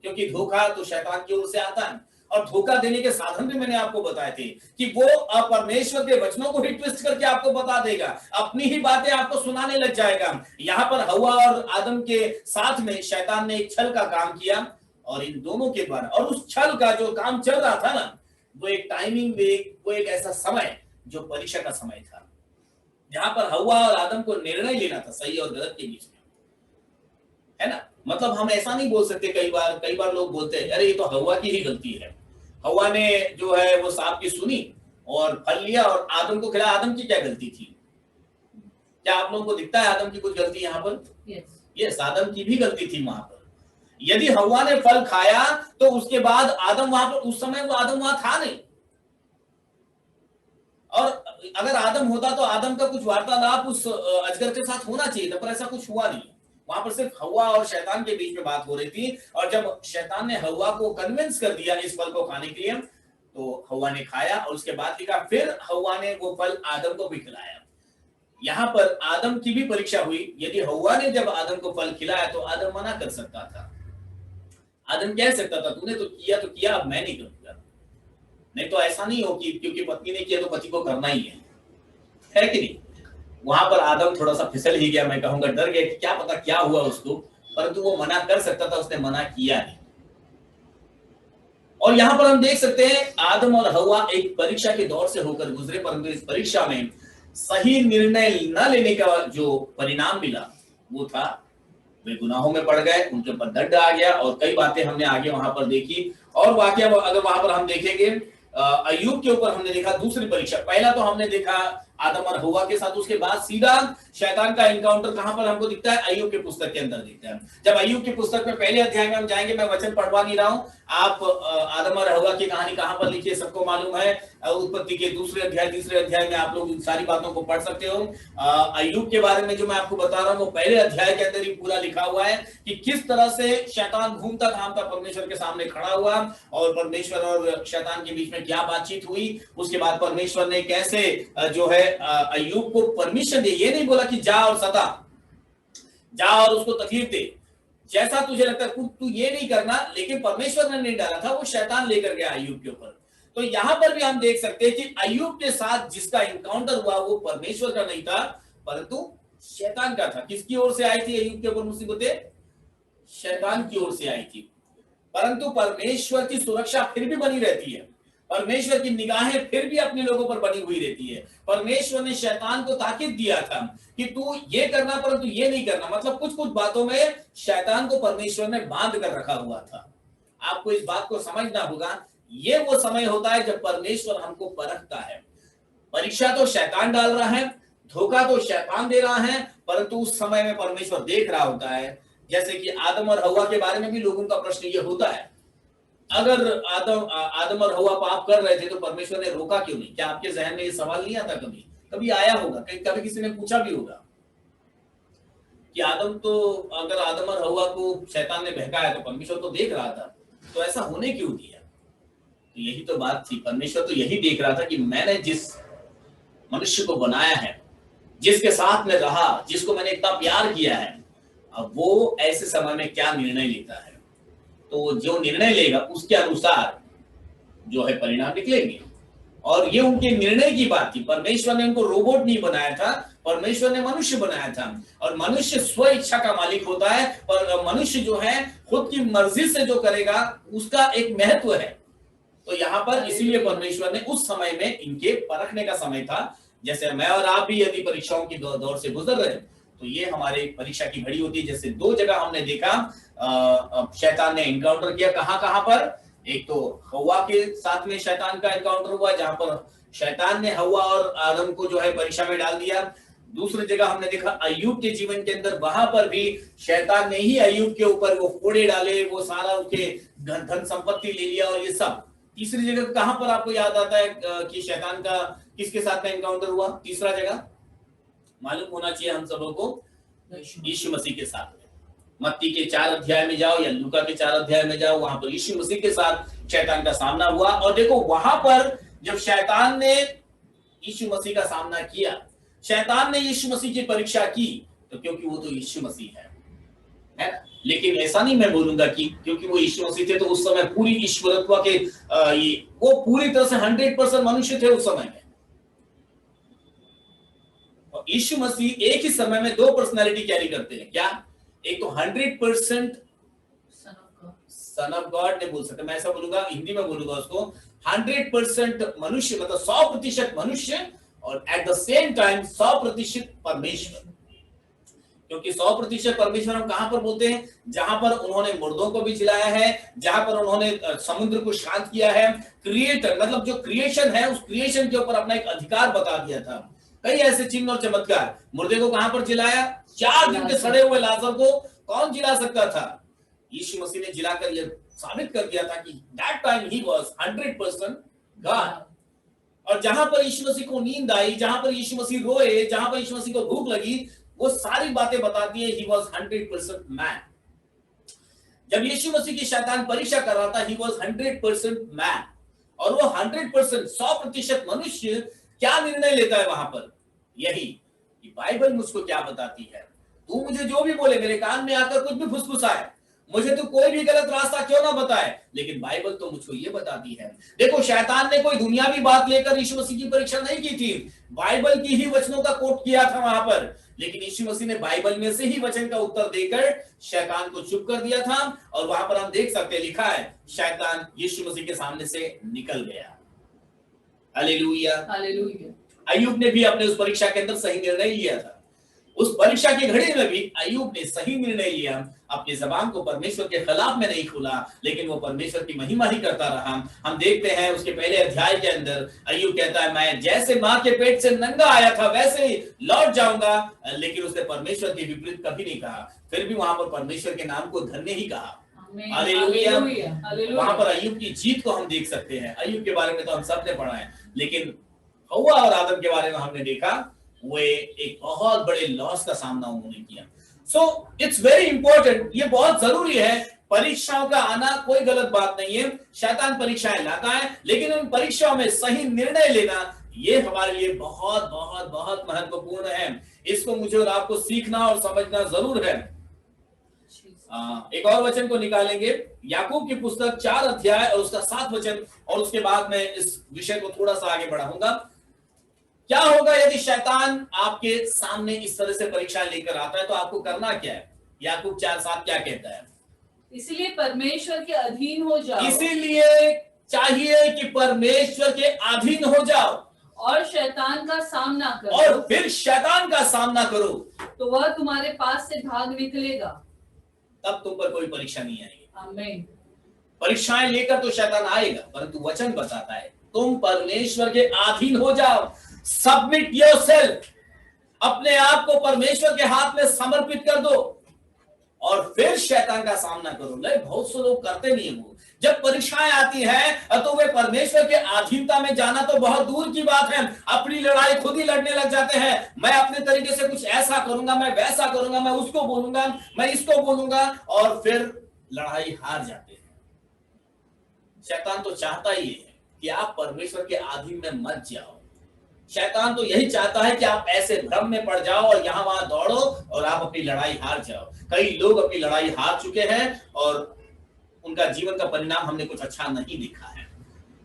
क्योंकि धोखा तो शैतान की ओर से आता है। और धोखा देने के साधन भी मैंने आपको बताए थे कि वो परमेश्वर के वचनों को ही ट्विस्ट करके आपको बता देगा, अपनी ही बातें आपको सुनाने लग जाएगा। यहाँ पर हव्वा और आदम के साथ में शैतान ने एक छल का काम किया, और इन दोनों के द्वारा, और उस छल का जो काम चल रहा था ना, वो एक टाइमिंग में, वो एक ऐसा समय जो परीक्षा का समय था, जहां पर हव्वा और आदम को निर्णय लेना था सही और गलत के बीच में, है ना। मतलब हम ऐसा नहीं बोल सकते, कई बार लोग बोलते हैं अरे ये तो हव्वा की ही गलती है, हव्वा ने जो है वो सांप की सुनी और फल लिया और आदम को खिलाया, आदम की क्या गलती थी? क्या आप लोगों को दिखता है आदम की कुछ गलती यहाँ पर? यस, आदम की भी गलती थी वहां पर। यदि हव्वा ने फल खाया तो उसके बाद आदम वहां पर, उस समय वो आदम वहां था नहीं, और अगर आदम होता तो आदम का कुछ वार्तालाप उस अजगर के साथ होना चाहिए था, पर ऐसा कुछ हुआ नहीं। वहां पर सिर्फ हव्वा और शैतान के बीच में बात हो रही थी, और जब शैतान ने हव्वा को कन्विंस कर दिया इस फल को खाने के लिए, तो हव्वा ने खाया, और उसके बाद लिखा फिर हव्वा ने वो फल आदम को भी खिलाया। यहाँ पर आदम की भी परीक्षा हुई। यदि हव्वा ने जब आदम को फल खिलाया तो आदम मना कर सकता था, आदम कह सकता था तूने तो किया, अब मैं नहीं करूंगा। नहीं तो ऐसा नहीं हो कि क्योंकि पत्नी ने किया तो पति को करना ही है कि नहीं। वहां पर आदम थोड़ा सा फिसल ही गया, मैं कहूंगा डर गया कि क्या पता क्या हुआ उसको, परंतु वो मना कर सकता था, उसने मना किया नहीं। और यहाँ पर हम देख सकते हैं आदम और हवा एक परीक्षा के दौर से होकर गुजरे, परंतु इस परीक्षा में सही निर्णय न लेने का जो परिणाम मिला वो था वे गुनाहों में पड़ गए, उनके ऊपर दंड आ गया। और कई बातें हमने आगे वहां पर देखी। और वाकया अगर वहां पर हम देखेंगे अय्यूब के ऊपर हमने देखा दूसरी परीक्षा। पहला तो हमने देखा आदम और हवा के साथ, उसके बाद सीधा शैतान का एनकाउंटर कहां पर हमको दिखता है? अय्यूब के पुस्तक के अंदर दिखता है। जब अय्यूब के पुस्तक में पहले अध्याय में हम जाएंगे, मैं वचन पढ़वा नहीं रहा हूं, आप आदम और हवा की कहानी कहां पर लिखी है सबको मालूम है। उत्पत्ति के दूसरे अध्याय तीसरे अध्याय में आप लोग इन सारी बातों को पढ़ सकते हो। अय्यूब के बारे में जो मैं आपको बता रहा हूं वो पहले अध्याय के अंदर ही पूरा लिखा हुआ है कि किस तरह से शैतान घूमता घामता परमेश्वर के सामने खड़ा हुआ और परमेश्वर और शैतान के बीच में क्या बातचीत हुई। उसके बाद परमेश्वर ने कैसे जो है अय्यूब को परमिशन दी, ये नहीं बोला कि जा और सता, जा और उसको तकलीफ दे, जैसा तुझे लगता है तू ये नहीं करना, लेकिन परमेश्वर ने नहीं डाला था, वो शैतान लेकर गया अय्यूब के ऊपर। तो यहां पर भी हम देख सकते हैं कि अय्यूब के साथ जिसका इनकाउंटर हुआ वो परमेश्वर का नहीं था परंतु शैतान का था। किसकी ओर से आई थी अय्यूब के ऊपर मुसीबतें? शैतान की ओर से आई थी। परंतु परमेश्वर की सुरक्षा फिर भी बनी रहती है, परमेश्वर की निगाहें फिर भी अपने लोगों पर बनी हुई रहती है। परमेश्वर ने शैतान को ताकीद दिया था कि तू ये करना परंतु ये नहीं करना। मतलब कुछ कुछ बातों में शैतान को परमेश्वर ने बांध कर रखा हुआ था। आपको इस बात को समझना होगा, ये वो समय होता है जब परमेश्वर हमको परखता है। परीक्षा तो शैतान डाल रहा है, धोखा तो शैतान दे रहा है, परंतु उस समय में परमेश्वर देख रहा होता है। जैसे कि आदम और हवा के बारे में भी लोगों का प्रश्न ये होता है, अगर आदम और हवा पाप कर रहे थे तो परमेश्वर ने रोका क्यों नहीं? क्या आपके जहन में ये सवाल नहीं आता? कभी कभी आया होगा, कभी किसी ने पूछा भी होगा कि अगर आदम और हवा को शैतान ने बहकाया तो परमेश्वर तो देख रहा था, तो ऐसा होने क्यों दिया? तो यही तो बात थी, परमेश्वर तो यही देख रहा था कि मैंने जिस मनुष्य को बनाया है, जिसके साथ में रहा, जिसको मैंने इतना प्यार किया है, अब वो ऐसे समय में क्या निर्णय लेता है। तो जो निर्णय लेगा उसके अनुसार जो है परिणाम निकलेंगे। और ये उनके निर्णय की बात थी। परमेश्वर ने उनको रोबोट नहीं बनाया था, परमेश्वर ने मनुष्य बनाया था। और मनुष्य स्व इच्छा का मालिक होता है, पर मनुष्य जो है खुद की मर्जी से जो करेगा उसका एक महत्व है। तो यहाँ पर इसीलिए परमेश्वर ने उस समय में इनके परखने का समय था। जैसे मैं और आप भी यदि परीक्षाओं की दौर से गुजर रहे हैं तो ये हमारे परीक्षा की घड़ी होती है। जैसे दो जगह हमने देखा शैतान ने एनकाउंटर किया, कहां पर? एक तो हवा के साथ में शैतान का एनकाउंटर हुआ जहां पर शैतान ने हवा और आदम को जो है परीक्षा में डाल दिया। दूसरी जगह हमने देखा अय्यूब के जीवन के अंदर, वहां पर भी शैतान ने ही अय्यूब के ऊपर वो फोड़े डाले, वो सारा उसके धन संपत्ति ले लिया और ये सब। तीसरी जगह कहां पर आपको याद आता है कि शैतान का किसके साथ में एनकाउंटर हुआ? तीसरा जगह मालूम होना चाहिए हम सबों को, यीशु मसीह के साथ में। मत्ती के 4 अध्याय में जाओ या लूका के 4 अध्याय में जाओ, वहां पर यीशु मसीह के साथ शैतान का सामना हुआ। और देखो वहां पर जब शैतान ने यीशु मसीह का सामना किया, शैतान ने यीशु मसीह की परीक्षा की, तो क्योंकि वो तो यीशु मसीह है ना। लेकिन ऐसा नहीं मैं बोलूंगा कि क्योंकि वो यीशु मसीह थे तो उस समय पूरी ईश्वरत्व के वो पूरी तरह से 100% मनुष्य थे उस समय में। यीशु मसीह एक ही समय में दो पर्सनालिटी कैरी करते हैं। क्या? एक तो 100% सन ऑफ गॉड नहीं बोल सकते, मैं ऐसा बोलूंगा, हिंदी में बोलूंगा उसको, 100% मनुष्य, मतलब 100% मनुष्य और एट द सेम टाइम 100% परमेश्वर। क्योंकि 100% परमेश्वर हम कहां पर बोलते हैं? जहां पर उन्होंने मुर्दों को भी जिलाया है, जहां पर उन्होंने समुद्र को शांत किया है। क्रिएटर मतलब जो क्रिएशन है उस क्रिएशन के ऊपर अपना एक अधिकार बता दिया था। कई ऐसे चिन्ह और चमत्कार। मुर्दे को कहां पर जिलाया? 4 दिन के सड़े हुए लाजर को कौन जिला सकता था? यीशु मसीह ने जिलाकर यह साबित कर दिया था कि that time he was 100% God. और जहां पर यीशु मसीह को नींद आई, जहां पर यीशु मसीह रोए, जहां पर यीशु मसीह को भूख लगी, वो सारी बातें बताती है ही वाज 100% मैन। जब यीशु मसीह की शैतान परीक्षा कर रहा था, ही वाज 100% मैन। और वो 100% 100% मनुष्य क्या निर्णय लेता है वहां पर? यही कि बाइबल मुझको क्या बताती है। तू मुझे जो भी बोले, मेरे कान में आकर कुछ भी फुसफुसाए, मुझे तो कोई भी गलत रास्ता क्यों ना बताए, लेकिन बाइबल तो मुझको ये बताती है। देखो शैतान ने कोई दुनियावी बात लेकर यीशु मसीह की परीक्षा नहीं की थी, बाइबल की ही वचनों का कोट किया था वहां पर। लेकिन यीशु मसीह ने बाइबल में से ही वचन का उत्तर देकर शैतान को चुप कर दिया था। और वहां पर हम देख सकते हैं, लिखा है शैतान यीशु मसीह के सामने से निकल गया। Hallelujah, hallelujah. अय्यूब ने भी अपने उस परीक्षा के अंदर सही निर्णय लिया था। उस परीक्षा की घड़ी में भी अय्यूब ने सही निर्णय लिया, अपनी जबान को परमेश्वर के खिलाफ में नहीं खोला, लेकिन वो परमेश्वर की महिमा ही करता रहा। हम देखते हैं उसके पहले अध्याय के अंदर अय्यूब कहता है, मैं जैसे मां के पेट से नंगा आया था वैसे ही लौट जाऊंगा, लेकिन उसने परमेश्वर के विपरीत कभी नहीं कहा। फिर भी वहां पर परमेश्वर के नाम को धन्य ही कहा। हालेलुया। वहां पर अय्यूब की जीत को हम देख सकते हैं। अय्यूब के बारे में तो हम सब ने पढ़ा है, लेकिन हव्वा और आदम के बारे में हमने देखा वो एक बहुत बड़े लॉस का सामना उन्होंने किया। सो इट्स वेरी इंपॉर्टेंट, ये बहुत जरूरी है। परीक्षाओं का आना कोई गलत बात नहीं है, शैतान परीक्षाएं लाता है, लेकिन उन परीक्षाओं में सही निर्णय लेना ये हमारे लिए बहुत बहुत बहुत महत्वपूर्ण है। इसको मुझे और आपको सीखना और समझना जरूर है। एक और वचन को निकालेंगे, याकूब की पुस्तक 4 अध्याय और उसका 7 वचन, और उसके बाद मैं इस विषय को थोड़ा सा आगे बढ़ाऊंगा। क्या होगा यदि शैतान आपके सामने इस तरह से परीक्षा लेकर आता है, तो आपको करना क्या है? याकूब 4:7 क्या कहता है? इसलिए परमेश्वर के अधीन हो जाओ। इसीलिए चाहिए कि परमेश्वर के अधीन हो जाओ और शैतान का सामना करो, और फिर शैतान का सामना करो, तो वह तुम्हारे पास से भाग निकलेगा। तब तुम पर कोई परीक्षा नहीं आएगी। आमीन। परीक्षाएं लेकर तो शैतान आएगा, परंतु वचन बताता है तुम परमेश्वर के अधीन हो जाओ। सबमिट योरसेल्फ, अपने आप को परमेश्वर के हाथ में समर्पित कर दो और फिर शैतान का सामना करो। बहुत से लोग करते नहीं है। वो जब परीक्षाएं आती हैं तो वे परमेश्वर के अधीनता में जाना तो बहुत दूर की बात है, अपनी लड़ाई खुद ही लड़ने लग जाते हैं। मैं अपने तरीके से कुछ ऐसा करूंगा, मैं वैसा करूंगा, मैं उसको बोलूंगा, मैं इसको बोलूंगा, और फिर लड़ाई हार जाते हैं। शैतान तो चाहता ही है कि आप परमेश्वर के अधीन में मत जाओ। शैतान तो यही चाहता है कि आप ऐसे भ्रम में पड़ जाओ और यहां वहां दौड़ो और आप अपनी लड़ाई हार जाओ। कई लोग अपनी लड़ाई हार चुके हैं और उनका जीवन का परिणाम हमने कुछ अच्छा नहीं देखा है।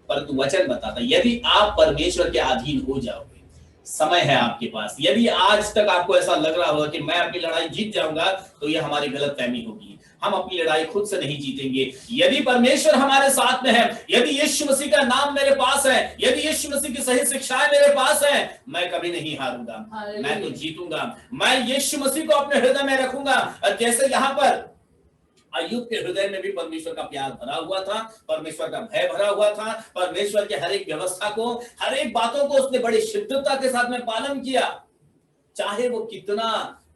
परंतु वचन बताता है यदि आप परमेश्वर के अधीन हो जाओगे, समय है आपके पास। यदि आज तक आपको ऐसा लग रहा होगा कि मैं अपनी लड़ाई जीत जाऊंगा, तो यह हमारी गलतफहमी होगी। हम अपनी लड़ाई खुद से नहीं जीतेंगे। यदि परमेश्वर हमारे साथ में है, यदि यीशु मसीह का नाम मेरे पास है, यदि यीशु मसीह की सही शिक्षाएं मेरे पास है, मैं कभी नहीं हारूंगा, मैं तो जीतूंगा। मैं यीशु मसीह को अपने हृदय में रखूंगा। जैसे यहाँ पर अय्यूब के हृदय में भी परमेश्वर का प्यार भरा हुआ था, परमेश्वर का भय भरा हुआ था, परमेश्वर के हर एक व्यवस्था को, हर एक बातों को उसने बड़ी शिद्दता के साथ में पालन किया, चाहे वो कितना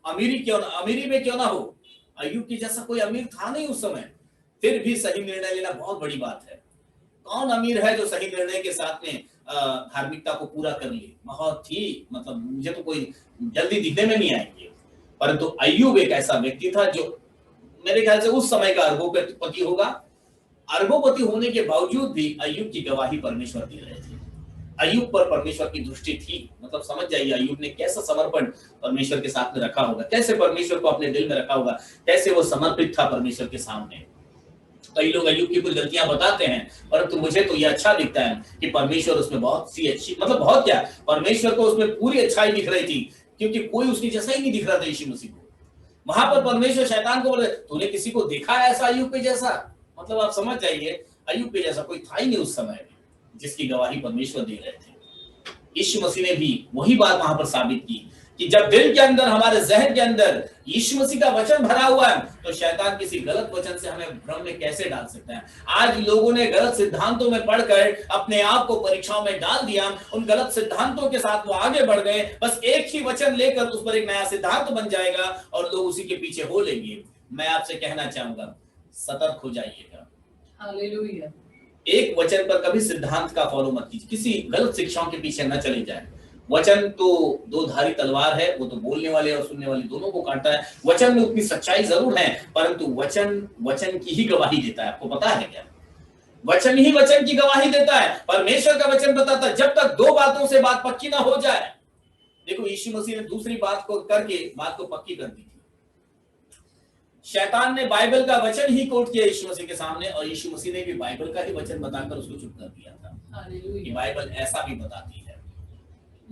अमीरी में क्यों ना हो। अय्यूब की जैसा कोई अमीर था नहीं उस समय, फिर भी सही निर्णय लेना बहुत बड़ी बात है। कौन अमीर है जो सही निर्णय के साथ में धार्मिकता को पूरा कर ले? बहुत ही मुझे तो कोई जल्दी दिखने में नहीं आएंगे। परंतु अय्यूब एक ऐसा व्यक्ति था जो मेरे ख्याल से उस समय का अरबोपति होगा। अरबोपति होने के बावजूद भी अय्यूब की गवाही परमेश्वर दे रहे थे। अय्यूब पर परमेश्वर की दृष्टि थी। समझ जाइए अय्यूब ने कैसा समर्पण परमेश्वर के साथ में रखा होगा, कैसे परमेश्वर को अपने दिल में रखा होगा, कैसे वो समर्पित था परमेश्वर के सामने। कई लोग अय्यूब की कुछ गलतियां बताते हैं, परंतु मुझे तो यह अच्छा दिखता है कि परमेश्वर उसमें बहुत सी अच्छी बहुत क्या, परमेश्वर को उसमें पूरी अच्छाई दिख रही थी, क्योंकि कोई उसकी जैसा ही नहीं दिख रहा था यीशु मसीह को। वहां पर परमेश्वर शैतान को बोले, तूने किसी को देखा है ऐसा अय्यूब के जैसा? आप समझ जाइए अय्यूब के जैसा कोई था ही नहीं उस समय में जिसकी गवाही परमेश्वर दे रहे थे। यीशु मसीह ने भी वही बात वहां पर साबित की कि जब दिल के अंदर, हमारे जहन के अंदर यीशु मसीह का वचन भरा हुआ है, तो शैतान किसी गलत वचन से हमें भ्रम में कैसे डाल सकता है। आज लोगों ने गलत सिद्धांतों में पढ़कर अपने आप को परीक्षाओं में डाल दिया। उन गलत सिद्धांतों के साथ वो आगे बढ़ गए। बस एक ही वचन लेकर उस पर एक नया सिद्धांत बन जाएगा और लोग उसी के पीछे हो लेंगे। मैं आपसे कहना चाहूंगा, सतर्क हो जाइएगा। हालेलुया। एक वचन पर कभी सिद्धांत का फॉलो मत कीजिए, किसी गलत शिक्षाओं के पीछे न चले जाए। वचन तो दो धारी तलवार है, वो तो बोलने वाले और सुनने वाले दोनों को काटता है। वचन में उतनी सच्चाई जरूर है, परंतु वचन की ही गवाही देता है। आपको पता है क्या? वचन ही वचन की गवाही देता है। परमेश्वर का वचन बताता है जब तक दो बातों से बात पक्की ना हो जाए। देखो यीशु मसीह ने दूसरी बात को करके बात को पक्की कर दी थी। शैतान ने बाइबल का वचन ही कोट किया यीशु मसीह के सामने, और यीशु मसीह ने भी बाइबल का ही वचन बताकर उसको चुप कर दिया था कि बाइबल ऐसा भी बताती है।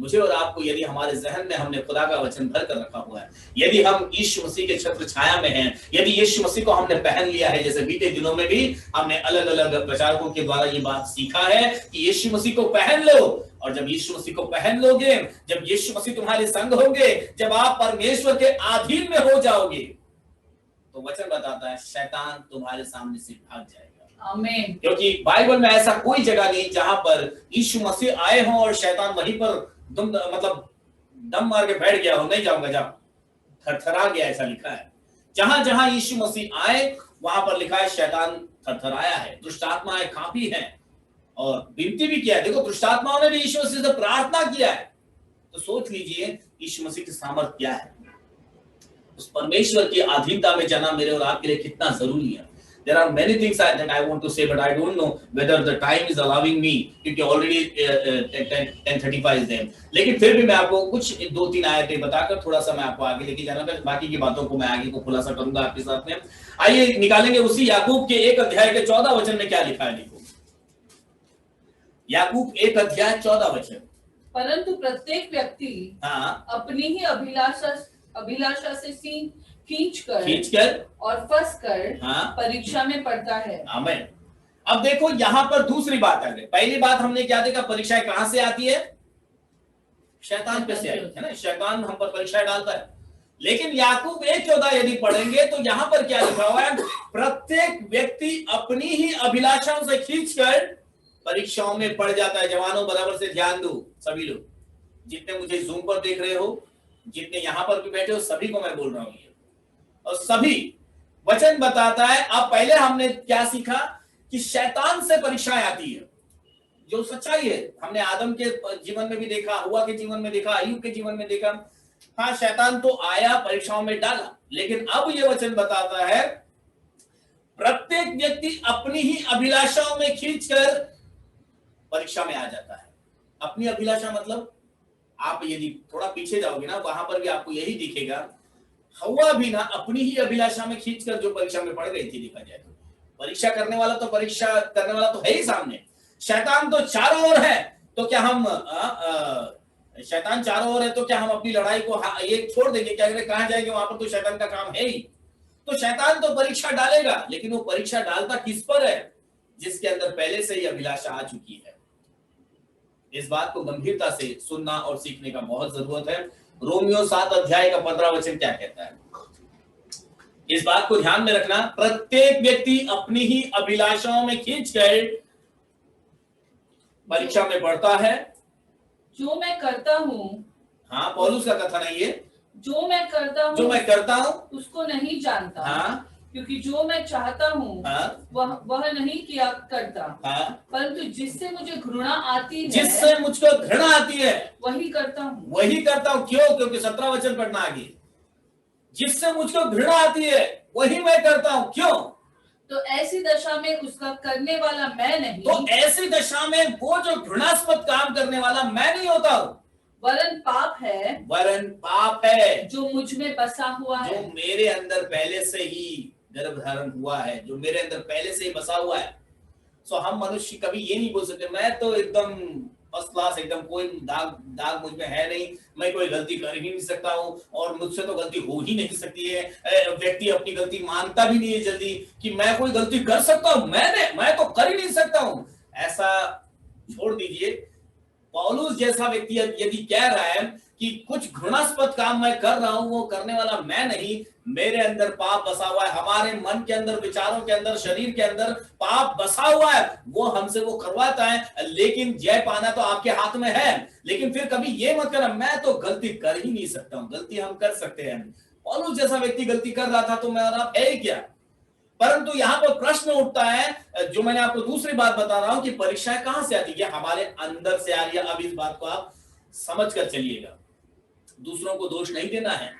मुझे और आपको, यदि हमारे जहन में हमने खुदा का वचन भर कर रखा हुआ है, यदि हम यीशु मसीह के छत्र छाया में हैं, यदि यीशु मसीह को हमने पहन लिया है, जैसे बीते दिनों में भी हमने अलग अलग प्रचारकों के द्वारा ये बात सीखा है कि यीशु मसीह को पहन लो, और जब यीशु मसीह को पहन लोगे, जब यीशु मसीह तुम्हारे संग होंगे, जब आप परमेश्वर के अधीन में हो जाओगे, तो वचन बताता है शैतान तुम्हारे सामने से भाग जाएगा। आमीन। क्योंकि बाइबल में ऐसा कोई जगह नहीं जहां पर यीशु मसीह आए हों और शैतान वहीं पर दम मार के बैठ गया हो, नहीं जाऊंगा, जाओ, थरथरा गया, ऐसा लिखा है। जहां जहां यीशु मसीह आए वहां पर लिखा है शैतान थरथराया है, दुष्ट आत्माएं कांपी हैं और विनती भी किया है। देखो, दुष्ट आत्माओं ने भी यीशु मसीह से प्रार्थना किया है। तो सोच लीजिए यीशु मसीह की सामर्थ क्या है। उस परमेश्वर की अधीनता में जाना मेरे और आपके लिए कितना जरूरी है। There are many things that I want to say, but I don't know whether the time is allowing me, क्योंकि already 10:35 is there। लेकिन फिर भी मैं आपको कुछ 2-3 आयतें बताकर थोड़ा सा मैं आपको आगे लेके जाना है, बाकी की बातों को मैं आगे को खुलासा करूंगा आपके साथ में। आइए निकालेंगे उसी याकूब के 1 अध्याय के 14 वचन में क्या लिखा है। देखो, याकूब 1 अध्याय 14 वचन। परंतु प्रत्येक व्यक्ति अपनी ही अभिलाषा से खींचकर और फंसकर परीक्षा में पड़ता है। आमीन। अब देखो यहाँ पर दूसरी बात आ गई। पहली बात हमने क्या देखा, परीक्षाएं कहां से आती है? शैतान पे से आई है ना, शैतान हम पर परीक्षाएं डालता है। लेकिन याकूब 1:14 यदि पढ़ेंगे तो यहाँ पर क्या लिखा हुआ है? प्रत्येक व्यक्ति अपनी ही अभिलाषाओं से खींचकर परीक्षाओं में पड़ जाता है। जवानों, बराबर से ध्यान दो, सभी लोग जितने मुझे जूम पर देख रहे हो, जितने यहाँ पर भी बैठे हो, सभी को मैं बोल रहा हूं, और सभी वचन बताता है। अब पहले हमने क्या सीखा कि शैतान से परीक्षाएं आती है, जो सच्चाई है। हमने आदम के जीवन में भी देखा, हुआ के जीवन में देखा, अय्यूब के जीवन में देखा। हाँ, शैतान तो आया, परीक्षाओं में डाला, लेकिन अब ये वचन बताता है प्रत्येक व्यक्ति अपनी ही अभिलाषाओं में खींचकर परीक्षा में आ जाता है। अपनी अभिलाषा मतलब, आप यदि थोड़ा पीछे जाओगे ना, वहां पर भी आपको यही दिखेगा। हवा भी ना अपनी ही अभिलाषा में खींचकर जो परीक्षा में पड़ गई थी, देखा जाए तो परीक्षा करने वाला तो है ही सामने। शैतान तो चारों ओर है, तो क्या हम शैतान चारों ओर है तो क्या हम अपनी लड़ाई को ये छोड़ देंगे? क्या कहां जाएंगे? वहां पर तो शैतान का काम है ही। तो शैतान तो परीक्षा डालेगा, लेकिन वो परीक्षा डालता किस पर है? जिसके अंदर पहले से ही अभिलाषा आ चुकी है। इस बात को गंभीरता से सुनना और सीखने का बहुत जरूरत है। रोमियो 7 अध्याय का 15 वचन क्या कहता है? इस बात को ध्यान में रखना, प्रत्येक व्यक्ति अपनी ही अभिलाषाओं में खींचकर परीक्षा में पड़ता है। जो मैं करता हूँ, हाँ, पौलुस का कथन है ये, जो मैं करता हूँ उसको नहीं जानता। हाँ, क्योंकि जो मैं चाहता हूँ वह नहीं किया करता, परंतु जिससे मुझे घृणा आती है, जिससे मुझको घृणा आती है वही करता हूँ। क्यों? क्योंकि 17 वचन पढ़ना आगे। जिससे मुझको घृणा आती है वही मैं करता हूँ। क्यों? तो ऐसी दशा में उसका करने वाला मैं नहीं, तो ऐसी दशा में वो जो घृणास्पद काम करने वाला मैं नहीं होता हूँ, वरन पाप है जो मुझ में बसा हुआ है, जो मेरे अंदर पहले से ही गर्भ धारण हुआ है, जो मेरे अंदर पहले से ही बसा हुआ है। सो हम मनुष्य कभी ये नहीं बोल सकते मैं तो एकदम फर्स्ट क्लास, एकदम कोई दाग मुझ में है नहीं, मैं कोई गलती कर ही नहीं सकता हूँ और मुझसे तो गलती हो ही नहीं सकती है। व्यक्ति अपनी गलती मानता भी नहीं है जल्दी कि मैं कोई गलती कर सकता हूँ, मैं तो कर ही नहीं सकता हूँ। ऐसा छोड़ दीजिए। पौलुस जैसा व्यक्ति यदि कह रहा है कि कुछ घृणास्पद काम मैं कर रहा हूं, वो करने वाला मैं नहीं, मेरे अंदर पाप बसा हुआ है, हमारे मन के अंदर, विचारों के अंदर, शरीर के अंदर पाप बसा हुआ है, वो हमसे वो करवाता है। लेकिन जय पाना तो आपके हाथ में है। लेकिन फिर कभी ये मत करना मैं तो गलती कर ही नहीं सकता हूं। गलती हम कर सकते हैं। पौलुस जैसा व्यक्ति गलती कर रहा था तो मैं और आप है क्या? परंतु यहाँ पर प्रश्न उठता है, जो मैंने आपको दूसरी बात बता रहा हूं कि परीक्षाएं कहां से आती है? हमारे अंदर से आ रही है। अब इस बात को आप समझ कर चलिएगा, दूसरों को दोष नहीं देना है।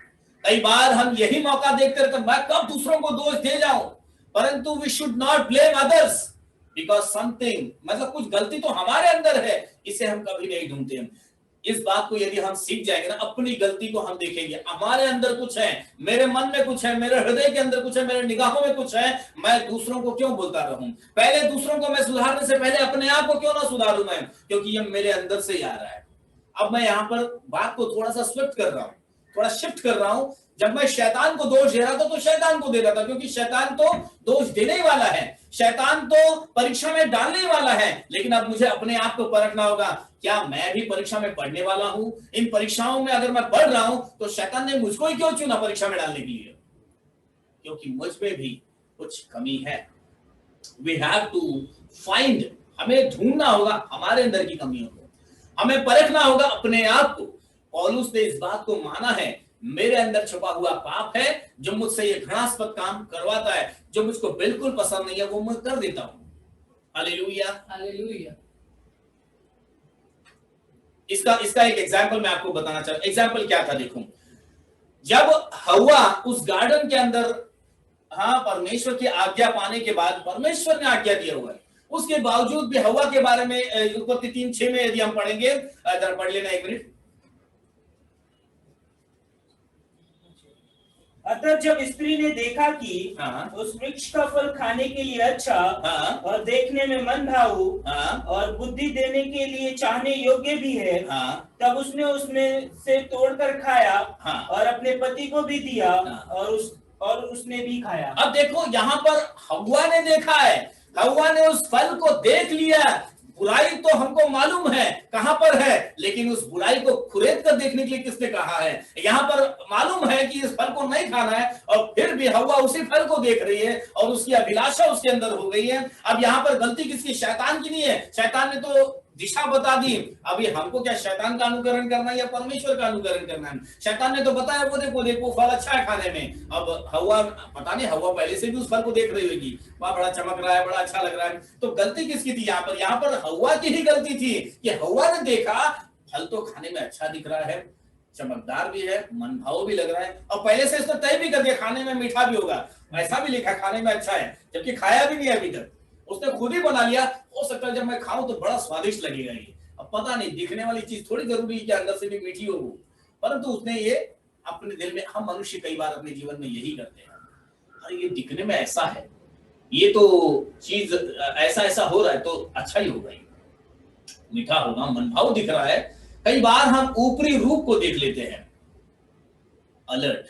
कई बार हम यही मौका देखते रहते, मैं कब दूसरों को दोष दे जाऊं, परंतु we should not blame others because something, मतलब कुछ गलती तो हमारे अंदर है, इसे हम कभी नहीं ढूंढते हैं। इस बात को यदि हम सीख जाएंगे ना, अपनी गलती को हम देखेंगे, हमारे अंदर कुछ है, मेरे मन में कुछ है, मेरे हृदय के अंदर कुछ है, मेरे निगाहों में कुछ है, मैं दूसरों को क्यों बोलता रहूं? पहले दूसरों को मैं सुधारने से पहले अपने आप को क्यों ना सुधारूं मैं? क्योंकि ये मेरे अंदर से ही आ रहा है। अब मैं यहाँ पर बात को थोड़ा सा स्विफ्ट कर रहा हूँ, थोड़ा शिफ्ट कर रहा हूँ। जब मैं शैतान को दोष दे रहा था तो शैतान को दे रहा था, क्योंकि शैतान तो दोष देने ही वाला है, शैतान तो परीक्षा में डालने ही वाला है। लेकिन अब मुझे अपने आप को परखना होगा, क्या मैं भी परीक्षा में पढ़ने वाला हूं? इन परीक्षाओं में अगर मैं पढ़ रहा हूं तो शैतान ने मुझको ही क्यों चुना परीक्षा में डालने के लिए? क्योंकि मुझ में भी कुछ कमी है। वी हैव टू फाइंड, हमें ढूंढना होगा हमारे अंदर की कमियों को, हमें परखना होगा अपने आप को। पौलुस ने इस बात को माना है, मेरे अंदर छुपा हुआ पाप है जो मुझसे ये घृणास्पद काम करवाता है, जो मुझको बिल्कुल पसंद नहीं है, वो मैं कर देता हूं। Hallelujah, hallelujah. इसका एक एग्जाम्पल मैं आपको बताना चाहूँ। एग्जाम्पल क्या था देखो, जब हवा उस गार्डन के अंदर, हाँ, परमेश्वर की आज्ञा पाने के बाद, परमेश्वर ने आज्ञा दिया हुआ है, उसके बावजूद भी हवा के बारे में उत्पत्ति 3:6 में यदि हम पढ़ेंगे, इधर पढ़ लेना एक मिनट। अतः जब स्त्री ने देखा कि उस वृक्ष का फल खाने के लिए अच्छा और देखने में मन भाऊ और बुद्धि देने के लिए चाहने योग्य भी है, तब उसने उसमें से तोड़कर खाया और अपने पति को भी दिया और उसने भी खाया। अब देखो यहाँ पर हव्वा ने देखा है, हव्वा ने उस फल को देख लिया। बुराई तो हमको मालूम है कहां पर है, लेकिन उस बुराई को खुरेद कर देखने के लिए किसने कहा है? यहाँ पर मालूम है कि इस फल को नहीं खाना है, और फिर भी हव्वा उसी फल को देख रही है और उसकी अभिलाषा उसके अंदर हो गई है। अब यहाँ पर गलती किसकी? शैतान की नहीं है। शैतान ने तो दिशा बता दी। अभी हमको क्या शैतान का अनुकरण करना है या परमेश्वर का अनुकरण करना है? शैतान ने तो बताया वो देखो देखो फल अच्छा है खाने में। अब हव्वा, पता नहीं हव्वा पहले से भी उस फल को देख रही होगी, वहां बड़ा चमक रहा है, बड़ा अच्छा लग रहा है। तो गलती किसकी थी यहाँ पर? यहाँ पर हव्वा की ही गलती थी कि हव्वा ने देखा फल तो खाने में अच्छा दिख रहा है, चमकदार भी है, मन भाव भी लग रहा है, और पहले से इसने तय भी कर दिया खाने में मीठा भी होगा, ऐसा भी लिखा खाने में अच्छा है, जबकि खाया भी नहीं है अभी तक। उसने खुद ही बना लिया, हो सकता है जब मैं खाऊं तो बड़ा स्वादिष्ट लगेगा ये। अब पता नहीं, दिखने वाली चीज थोड़ी जरूरी है कि अंदर से भी मीठी हो, परंतु उसने ये अपने दिल में, हम मनुष्य कई बार अपने जीवन में यही करते हैं, अरे ये दिखने में ऐसा है, ये तो चीज ऐसा ऐसा हो रहा है तो अच्छा ही होगा, मीठा होगा, मनभाव दिख रहा है। कई बार हम ऊपरी रूप को देख लेते हैं। अलर्ट,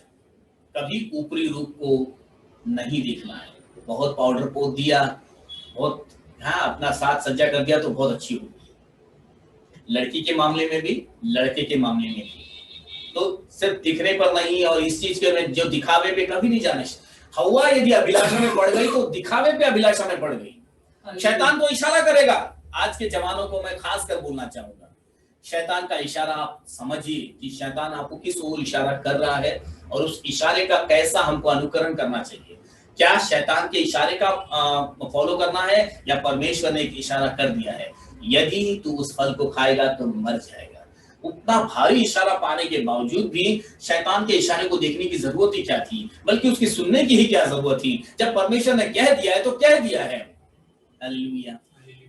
कभी ऊपरी रूप को नहीं देखना है। बहुत पाउडर पोत दिया, बहुत अपना साथ सज्जा कर दिया तो बहुत अच्छी होगी। लड़की के मामले में भी, लड़के के मामले में भी, तो सिर्फ दिखने पर नहीं, और इस चीज के जो दिखावे पे कभी नहीं जाने। हव्वा यदि अभिलाषा में पड़ गई तो दिखावे पे अभिलाषा में पड़ गई। शैतान तो इशारा करेगा। आज के जमानों को मैं खास कर बोलना चाहूंगा, शैतान का इशारा आप समझिए कि शैतान आपको किस ओर इशारा कर रहा है और उस इशारे का कैसा हमको अनुकरण करना चाहिए। क्या शैतान के इशारे का फॉलो करना है या परमेश्वर ने एक इशारा कर दिया है, यदि तू उस फल को खाएगा तो मर जाएगा। उतना भारी इशारा पाने के बावजूद भी शैतान के इशारे को देखने की जरूरत ही क्या थी, बल्कि उसकी सुनने की ही क्या जरूरत थी। जब परमेश्वर ने कह दिया है तो कह दिया है। हालेलुया।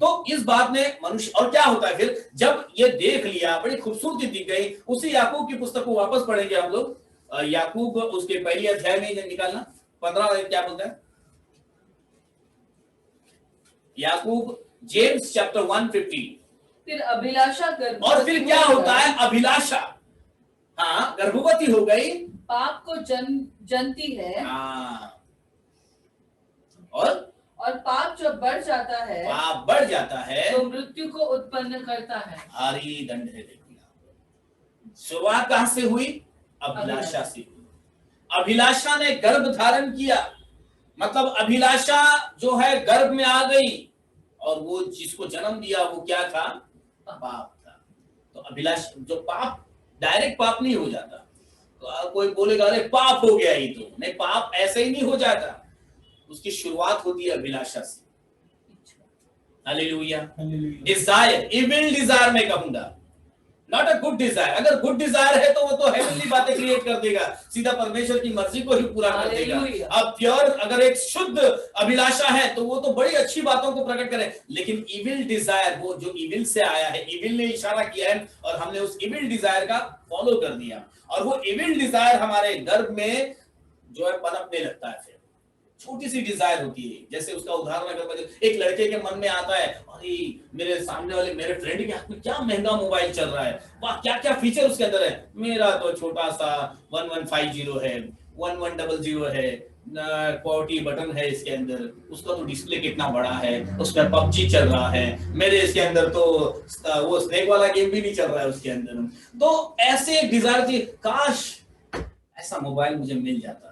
तो इस बात ने मनुष्य, और क्या होता है फिर जब ये देख लिया, बड़ी खूबसूरती दिख गई। उसी याकूब की पुस्तक को वापस पढ़ेंगे हम लोग, याकूब उसके पहले अध्याय में निकालना 15 क्या बोलता है याकूब, जेम्स चैप्टर 1:15। फिर अभिलाषा कर, और फिर क्या होता है? अभिलाषा, हाँ, गर्भवती हो गई, पाप को जनती है, और पाप जब बढ़ जाता है, पाप बढ़ जाता है तो मृत्यु को उत्पन्न करता है। भारी दंड है। देखिए शुरुआत कहां से हुई? अभिलाषा से हुई। अभिलाषा ने गर्भ धारण किया, मतलब अभिलाषा जो है गर्भ में आ गई, और वो जिसको जन्म दिया वो क्या था? पाप था। तो अभिलाषा, जो पाप डायरेक्ट पाप नहीं हो जाता। तो कोई बोलेगा अरे पाप हो गया, ही तो नहीं, पाप ऐसे ही नहीं हो जाता, उसकी शुरुआत होती है अभिलाषा से। हालेलुया। डिजायर, इविल डिजायर मैं कहूंगा, नॉट अ गुड डिजायर। अगर गुड डिजायर है तो वो तो हेवनली बातें क्रिएट कर देगा, सीधा परमेश्वर की मर्जी को ही पूरा कर देगा। अब प्योर अगर एक शुद्ध अभिलाषा है तो वो तो बड़ी अच्छी बातों को प्रकट करे। लेकिन इविल डिजायर, वो जो इविल से आया है, इविल ने इशारा किया है और हमने उस इविल डिजायर का फॉलो कर दिया, और वो इविल डिजायर हमारे गर्भ में जो है पनपने लगता है। फिर छोटी सी डिजायर होती है। जैसे उसका उदाहरण अगर मैं एक लड़के के मन में आता है, अरे मेरे सामने वाले मेरे फ्रेंड के हाथ में क्या महंगा मोबाइल चल रहा है, वाह क्या क्या फीचर उसके अंदर है, मेरा तो छोटा सा 1150 है, 1100 है, क्वालिटी बटन है इसके अंदर, उसका तो डिस्प्ले कितना बड़ा है, उसमें पबजी चल रहा है, मेरे इसके अंदर तो वो स्नेक वाला गेम भी नहीं चल रहा है उसके अंदर। तो ऐसे एक डिजायर थी, काश ऐसा मोबाइल मुझे मिल जाता।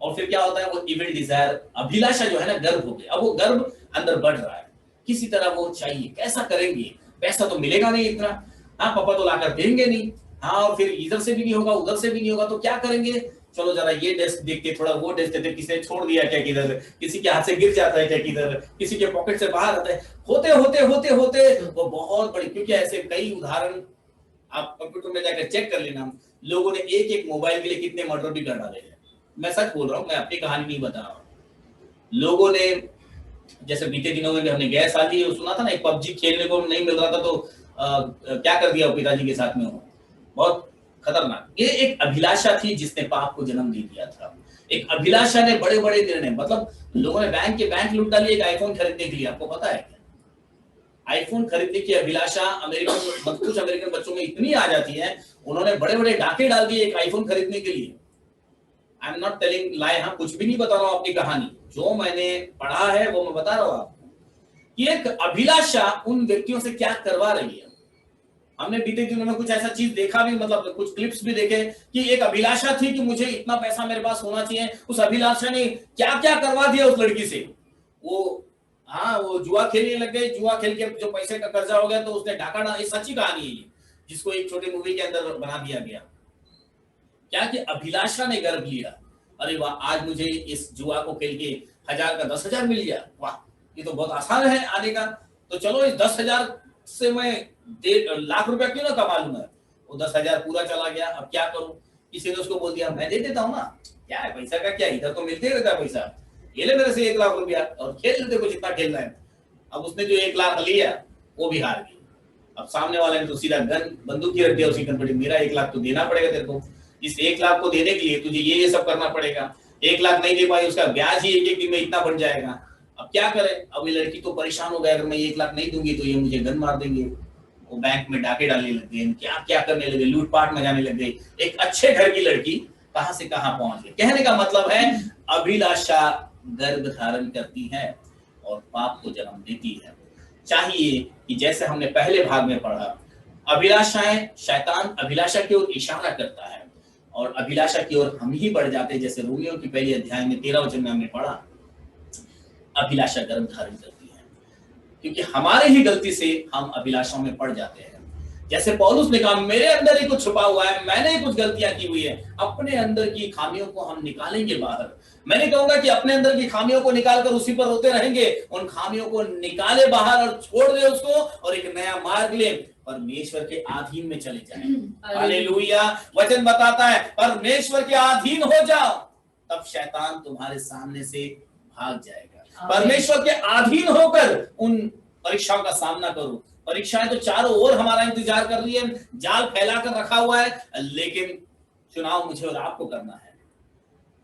और फिर क्या होता है, वो इविल डिजायर, अभिलाषा जो है ना, गर्व हो गया। अब वो गर्व अंदर बढ़ रहा है, किसी तरह वो चाहिए। कैसा करेंगे, पैसा तो मिलेगा नहीं इतना, हाँ पापा तो लाकर देंगे नहीं, हाँ और फिर इधर से भी नहीं होगा उधर से भी नहीं होगा, तो क्या करेंगे, चलो जरा ये डेस्क देखते, थोड़ा वो डेस्क देखते, किसी ने छोड़ दिया क्या किधर, किसी के हाथ से गिर जाता है क्या किधर, किसी के पॉकेट से बाहर आता है, होते होते होते होते वो बहुत बड़ी। क्योंकि ऐसे कई उदाहरण आप कंप्यूटर में जाकर चेक कर लेना, लोगों ने एक एक मोबाइल के लिए कितने मर्डर भी कर डाले हैं। मैं सच बोल रहा हूँ, मैं अपनी कहानी नहीं बता रहा हूँ। लोगों ने, जैसे बीते दिनों में हमने गैस आ दी सुना था ना, एक पबजी खेलने को नहीं मिल रहा था तो क्या कर दिया पिताजी के साथ में, हो बहुत खतरनाक। ये एक अभिलाषा थी जिसने पाप को जन्म दे दिया था। एक अभिलाषा ने बड़े बड़े निर्णय, मतलब लोगों ने बैंक लूट डाली एक आईफोन खरीदने के लिए। आपको पता है क्या, आईफोन खरीदने की अभिलाषा कुछ अमेरिकन बच्चों में इतनी आ जाती है, उन्होंने बड़े बड़े डाके डाल दिए एक आईफोन खरीदने के लिए। आई एम नॉट टेलिंग लाई, हाँ कुछ भी नहीं बता रहा हूँ अपनी कहानी, जो मैंने पढ़ा है वो मैं बता रहा हूँ आपको कि एक अभिलाषा उन व्यक्तियों से क्या करवा रही है। हमने बीते दिनों में कुछ ऐसा चीज देखा भी, मतलब कुछ क्लिप्स भी देखे कि एक अभिलाषा थी कि मुझे इतना पैसा मेरे पास होना चाहिए। उस अभिलाषा ने क्या क्या करवा दिया उस लड़की से। वो जुआ खेलने लग गए, जुआ खेल के जो पैसे का कर्जा हो गया तो उसने डाका डाला। ये सच्ची कहानी है जिसको एक छोटे मूवी के अंदर बना दिया गया। क्या कि अभिलाषा ने गर्व लिया, अरे वाह आज मुझे इस जुआ को खेल के 1000 का 10,000 मिल गया, वाह ये तो बहुत आसान है आने का, तो चलो इस 10,000 से मैं 1.5 लाख रुपया क्यों ना कमा लूंगा। वो 10,000 पूरा चला गया, अब क्या करूं। किसी ने उसको बोल दिया मैं दे देता हूँ ना, क्या है पैसा का क्या, इधर तो मिलते रहता है पैसा, ये ले मेरे से 1 लाख रुपया और खेल लेते को जितना खेलना है। अब उसने जो 1 लाख लिया वो भी हार गई। अब सामने वाले ने तो सीधा बंदूक ही रख दिया उसी कंपनी, मेरा 1 लाख तो देना पड़ेगा तेरे को, इस 1 लाख को देने के लिए तुझे ये सब करना पड़ेगा। 1 लाख नहीं दे पाई, उसका ब्याज ही एक दिन में इतना बढ़ जाएगा। अब क्या करे, अब ये लड़की तो परेशान हो गया, अगर मैं 1 लाख नहीं दूंगी तो ये मुझे गन मार देंगे। वो बैंक में डाके डालने लग गए, क्या क्या करने लगे, लूटपाट में जाने लग गई। एक अच्छे घर की लड़की कहां से कहां पहुंच गई। कहने का मतलब है अभिलाषा गर्भ धारण करती है और पाप को जन्म देती है। चाहिए कि जैसे हमने पहले भाग में पढ़ा, अभिलाषाएं, शैतान अभिलाषा की ओर इशारा करता है और अभिलाषा की ओर हम ही बढ़ जाते हैं। जैसे रोमियो की पहले अध्याय में 13 वचन में हमने पढ़ा, अभिलाषा गर्भ धारण करती है क्योंकि हमारे ही गलती से हम अभिलाषाओं में पड़ जाते हैं। जैसे पौलुस ने कहा मेरे अंदर ही कुछ छुपा हुआ है, मैंने ही कुछ गलतियां की हुई है। अपने अंदर की खामियों को हम निकालेंगे बाहर। मैं नहीं कहूंगा कि अपने अंदर की खामियों को निकालकर उसी पर रोते रहेंगे, उन खामियों को निकाले बाहर और छोड़ दे उसको और एक नया मार्ग ले, परमेश्वर के अधीन में चले जाएं। हालेलुया। वचन बताता है परमेश्वर के अधीन हो जाओ, तब शैतान तुम्हारे सामने से भाग जाएगा। परमेश्वर के अधीन होकर उन परीक्षाओं का सामना करो। परीक्षाएं तो चारों ओर हमारा इंतजार कर रही है, जाल फैलाकर रखा हुआ है, लेकिन चुनाव मुझे और आपको करना है।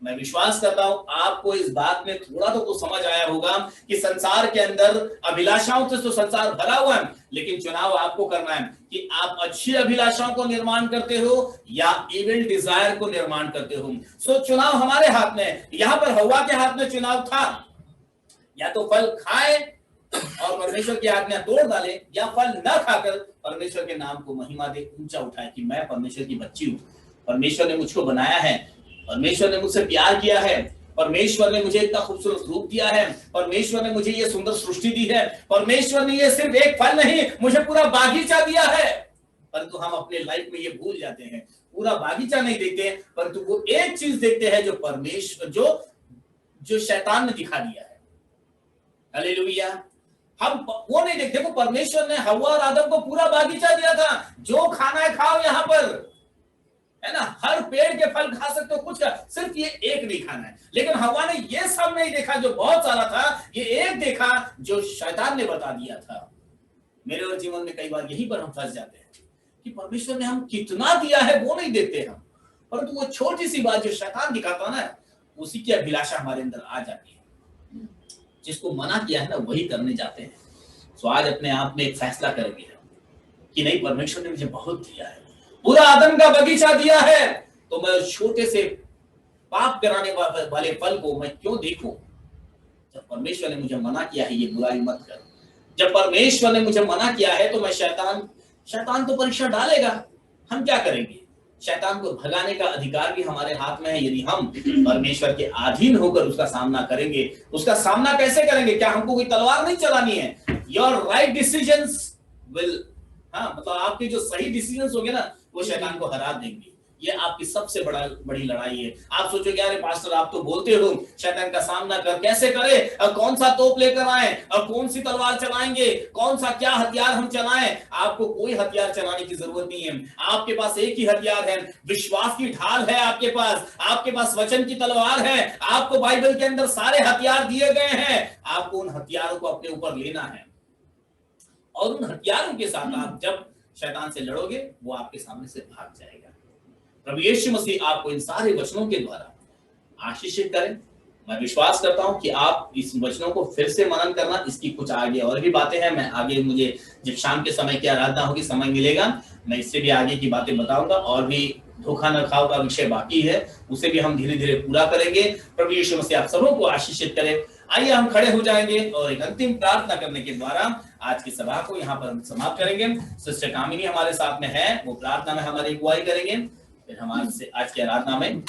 मैं विश्वास करता हूं आपको इस बात में थोड़ा तो कुछ समझ आया होगा कि संसार के अंदर अभिलाषाओं से तो संसार भरा हुआ है, लेकिन चुनाव आपको करना है कि आप अच्छी अभिलाषाओं को निर्माण करते हो या इविल डिजायर को निर्माण करते हो। सो चुनाव हमारे हाथ में है। यहां पर हव्वा के हाथ में चुनाव था, या तो फल खाए और परमेश्वर की आज्ञा तोड़ डाले, या फल न खाकर परमेश्वर के नाम को महिमा दे, ऊंचा उठाए कि मैं परमेश्वर की बच्ची हूं, परमेश्वर ने मुझको बनाया है, परमेश्वर ने मुझसे प्यार किया है, परमेश्वर ने मुझे इतना खूबसूरत रूप दिया है, परमेश्वर ने मुझे ये सुंदर सृष्टि दी है, परमेश्वर ने ये सिर्फ एक फल नहीं मुझे पूरा बागीचा दिया है। परंतु हम अपने लाइफ में ये भूल जाते हैं, पूरा बागीचा नहीं देखते, परंतु वो एक चीज देखते हैं जो परमेश्वर जो शैतान ने दिखा दिया है। हालेलुया। हम वो नहीं देखते को परमेश्वर ने हव्वा और आदम को पूरा बागीचा दिया था, जो खाना है खाओ, यहाँ पर है ना, हर पेड़ के फल खा सकते हो, कुछ का सिर्फ ये एक नहीं खाना है। लेकिन हव्वा ने ये सब नहीं देखा जो बहुत सारा था, ये एक देखा जो शैतान ने बता दिया था। मेरे और जीवन में कई बार यहीं पर हम फंस जाते हैं कि परमेश्वर ने हम कितना दिया है वो नहीं देखते हम, परंतु वो छोटी सी बात जो शैतान दिखाता ना, उसी की अभिलाषा हमारे अंदर आ जाती है। जिसको मना किया है ना वही करने जाते हैं। तो आज अपने आप में एक फैसला करेंगे कि नहीं, परमेश्वर ने मुझे बहुत दिया है, पूरा आदम का बगीचा दिया है, तो मैं छोटे से पाप कराने वाले फल को मैं क्यों देखूं? जब परमेश्वर ने मुझे मना किया है ये बुराई मत कर, जब परमेश्वर ने मुझे मना किया है तो मैं शैतान तो परीक्षा डालेगा। हम क्या करेंगे? शैतान को भगाने का अधिकार भी हमारे हाथ में है। यदि हम परमेश्वर के अधीन होकर उसका सामना करेंगे। उसका सामना कैसे करेंगे? क्या हमको कोई तलवार नहीं चलानी है? योर राइट डिसीजंस विल, मतलब आपके जो सही डिसीजंस होंगे ना वो शैतान को हरा देंगे। ये आपकी सबसे बड़ी लड़ाई है। आप सोचोगे अरे पास्टर आप तो बोलते हो शैतान का सामना कर, कैसे करे, कौन सा तोप लेकर आए, कौन सी तलवार चलाएंगे, कौन सा क्या हथियार हम चलाएं? आपको कोई हथियार चलाने की जरूरत नहीं है। आपके पास एक ही हथियार है, विश्वास की ढाल है आपके पास वचन की तलवार है। आपको बाइबल के अंदर सारे हथियार दिए गए हैं। आपको उन हथियारों को अपने ऊपर लेना है और उन हथियारों के साथ आप जब शैतान से लड़ोगे वो आपके सामने से भाग जाएगा। प्रभु यीशु मसीह आपको इन सारे वचनों के द्वारा आशीषित करें। मैं विश्वास करता हूं कि आप इस वचनों को फिर से मनन करना। इसकी कुछ आगे और भी बातें हैं, मैं आगे मुझे जब शाम के समय की आराधना होगी, समय मिलेगा, मैं इससे भी आगे की बातें बताऊंगा। और भी धोखा न खाओ का विषय बाकी है, उसे भी हम धीरे धीरे पूरा करेंगे। प्रभु यीशु मसीह आप सबों को आशीषित करें। आइए हम खड़े हो जाएंगे और एक अंतिम प्रार्थना करने के द्वारा आज की सभा को यहाँ पर हम समाप्त करेंगे। सिस्टर कामिनी हमारे साथ में है, वो प्रार्थना में हमारी अगुवाई करेंगे, फिर हमारे से आज की आराधना में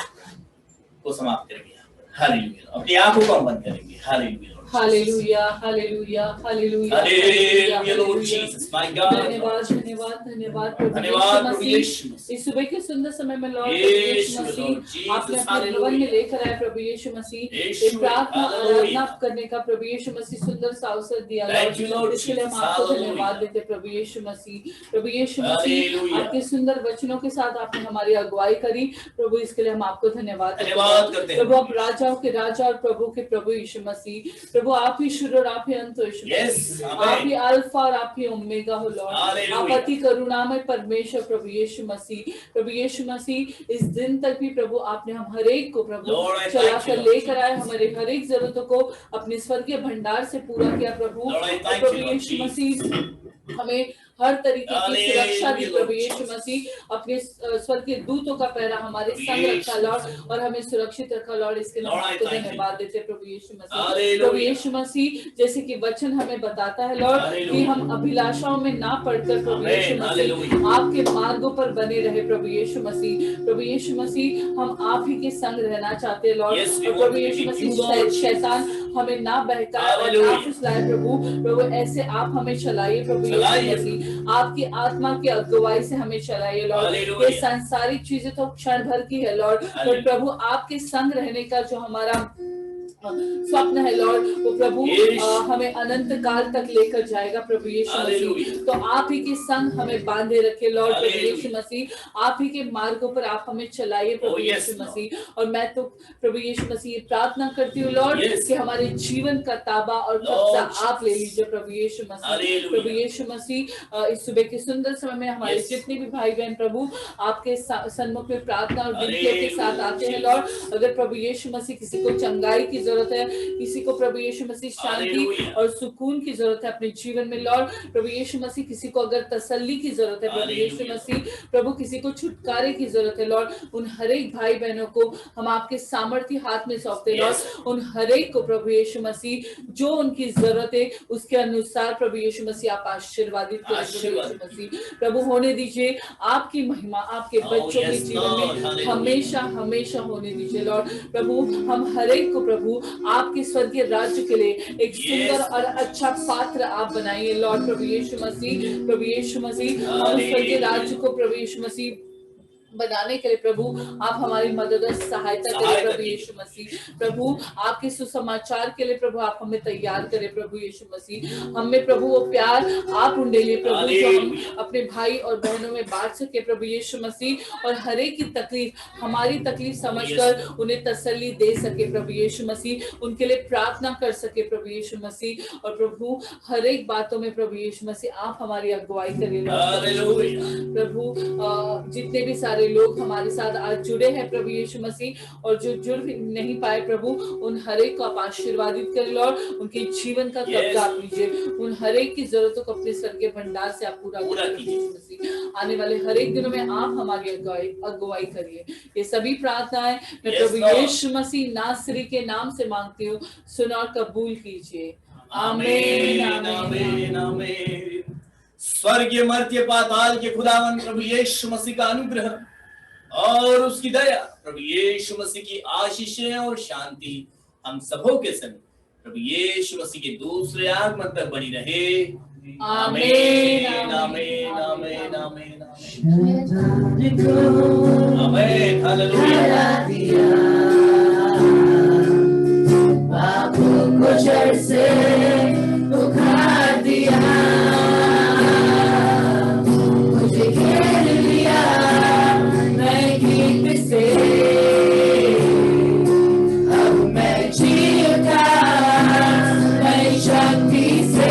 को समाप्त करेंगे। हालेलुया। अपनी आंखों को हम बंद करेंगे। Hallelujah, hallelujah, hallelujah, hallelujah, hallelujah Lord Jesus my God. धन्यवाद, धन्यवाद, धन्यवाद प्रभु यीशु मसीह। इस सुबह के सुंदर समय में लॉर्ड यीशु मसीह आपने अपने भवन में लेकर आए प्रभु यीशु मसीह, एक प्रार्थना आराधना करने का प्रभु यीशु मसीह सुंदर सा अवसर दिया लॉर्ड, इसके लिए हम आपको धन्यवाद देते प्रभु यीशु मसीह। प्रभु यीशु मसीह आपके सुंदर वचनों के साथ आपने हमारी अगुवाई करी प्रभु, इसके लिए हम आपको धन्यवाद देते प्रभु। आप राजाओं के राजा और प्रभु के प्रभु यीशु मसीह, प्रभु आप ही शुरू और आप ही अंत हो यीशु मसीह, आप ही अल्फा और आप ही ओमेगा हो लॉर्ड। आप अति करुणामय परमेश्वर प्रभु यीशु मसीह। प्रभु यीशु मसीह इस दिन तक भी प्रभु आपने हम हर एक को प्रभु चला कर लेकर आए, हमारे हर एक जरूरतों को अपने स्वर्गीय भंडार से पूरा किया प्रभु। प्रभु यीशु मसीह हमें हर तरीके की सुरक्षा दी प्रभु यीशु मसीह, अपने स्वर्गीय दूतों का पहरा हमारे संग रखा लॉर्ड और हमें सुरक्षित रखा लॉर्ड, इसके लिए आपको धन्यवाद देते प्रभु यीशु मसीह। प्रभु यीशु मसीह जैसे कि वचन हमें बताता है लॉर्ड कि हम अभिलाषाओं में ना पड़कर प्रभु यीशु मसीह आपके मार्गों पर बने रहे प्रभु यीशु मसीह। प्रभु यीशु मसीह हम आप ही के संग रहना चाहते हैं लॉर्ड, और प्रभु यीशु मसीह शैतान हमें ना बहकाए और ना फुसलाए प्रभु ऐसे आप हमें चलाइए प्रभु यीशु मसीह, आपकी आत्मा की अगुवाई से हमें चलाइए लॉर्ड। ये सांसारिक चीजें तो क्षण भर की है लॉर्ड, पर प्रभु आपके संग रहने का जो हमारा स्वप्न है लॉर्ड वो प्रभु हमें अनंत काल तक लेकर जाएगा प्रभु यीशु मसीह। तो आप ही के संग हमें बांधे रखे लॉर्ड प्रभु यीशु मसीह, आप ही के मार्गों पर आप हमें चलाइए प्रभु यीशु मसीह। और मैं तो प्रभु यीशु मसीह प्रार्थना करती हूँ लॉर्ड कि हमारे जीवन का ताबा और कब्जा आप ले लीजिए प्रभु यीशु मसीह। प्रभु यीशु मसीह इस सुबह के सुंदर समय में हमारे जितने भी भाई बहन प्रभु आपके सन्मुख में प्रार्थना और विनतियों के साथ आते हैं लॉर्ड, अगर प्रभु यीशु मसीह किसी को चंगाई की जरूरत है, किसी को प्रभु यीशु मसीह शांति और सुकून की जरूरत है अपने जीवन में लॉर्ड, प्रभु यीशु मसीह किसी को अगर तसल्ली की जरूरत है प्रभु यीशु मसीह, प्रभु किसी को छुटकारे की जरूरत है लॉर्ड, उन हर एक भाई बहनों को हम आपके सामर्थ्य हाथ में सौंपते लॉर्ड, उन हर एक को प्रभु यीशु मसीह जो उनकी जरूरत है उसके अनुसार प्रभु यीशु मसीह आप आशीर्वादित करें प्रभु, होने दीजिए आपकी महिमा आपके बच्चों के जीवन में हमेशा हमेशा होने दीजिए लॉर्ड। प्रभु हम हर एक को प्रभु आपके स्वर्गीय राज्य के लिए एक सुंदर और अच्छा पात्र आप बनाइए लॉर्ड प्रभु यीशु मसीह। प्रभु यीशु मसीह हम स्वर्गीय राज्य को प्रभु यीशु मसीह बनाने के लिए प्रभु आप हमारी मदद और सहायता करें प्रभु यीशु मसीह। प्रभु आपके सुसमाचार के लिए प्रभु आप हमें तैयार करें प्रभु यीशु मसीह, हमें प्रभु वो प्यार आप उंडेलिए प्रभु जो हम अपने भाई और बहनों में बांट सके प्रभु यीशु मसीह, और हर एक की तकलीफ हमारी तकलीफ समझकर उन्हें तसल्ली दे सके प्रभु यीशु मसीह, उनके लिए प्रार्थना कर सके प्रभु यीशु मसीह, और प्रभु हर एक बातों में प्रभु यीशु मसीह आप हमारी अगुवाई करें प्रभु। जितने भी सारे सारे लोग हमारे साथ आज जुड़े हैं प्रभु यीशु मसीह, और जो जुड़ नहीं पाए प्रभु, उन हर एक को आप आशीर्वादित करें लॉर्ड, उनके जीवन का कब्जा आप लीजिए, उन हर एक की जरूरतों को अपने सर के भंडार से आप पूरा कीजिए। आने वाले हर एक दिनों में आप हमारी अगुवाई करिए। ये सभी प्रार्थनाएं मैं प्रभु यीशु मसीह नासरी के नाम से मांगती हूँ, सुना और कबूल कीजिए। आमीन आमीन आमीन। स्वर्गीय मर्त्य पाताल के खुदावन प्रभु यीशु मसीह का अनुग्रह और उसकी दया, प्रभु यीशु मसीह की आशीषें और शांति हम सबों के संग प्रभु यीशु मसीह के दूसरे आगमन तक बनी रहे। आमीन आमीन आमीन आमीन आमीन। हालेलुया। बाबू को जड़ से उखाड़ दिया, मुझे घेर लिया मैं गीत से, अब मैं जी उठा नई शक्ति से,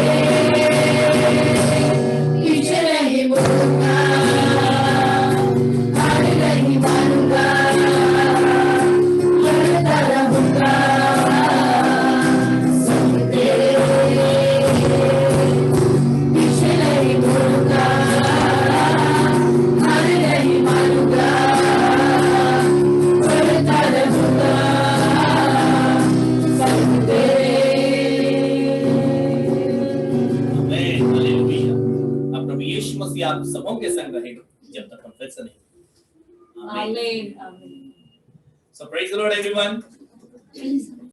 पीछे नहीं मुड़ूंगा, हार नहीं मानूंगा, लड़ता रहूंगा। आप सबों के संग रहेगा जब तक हम फिर से नहीं। आमीन आमीन। So praise the Lord everyone.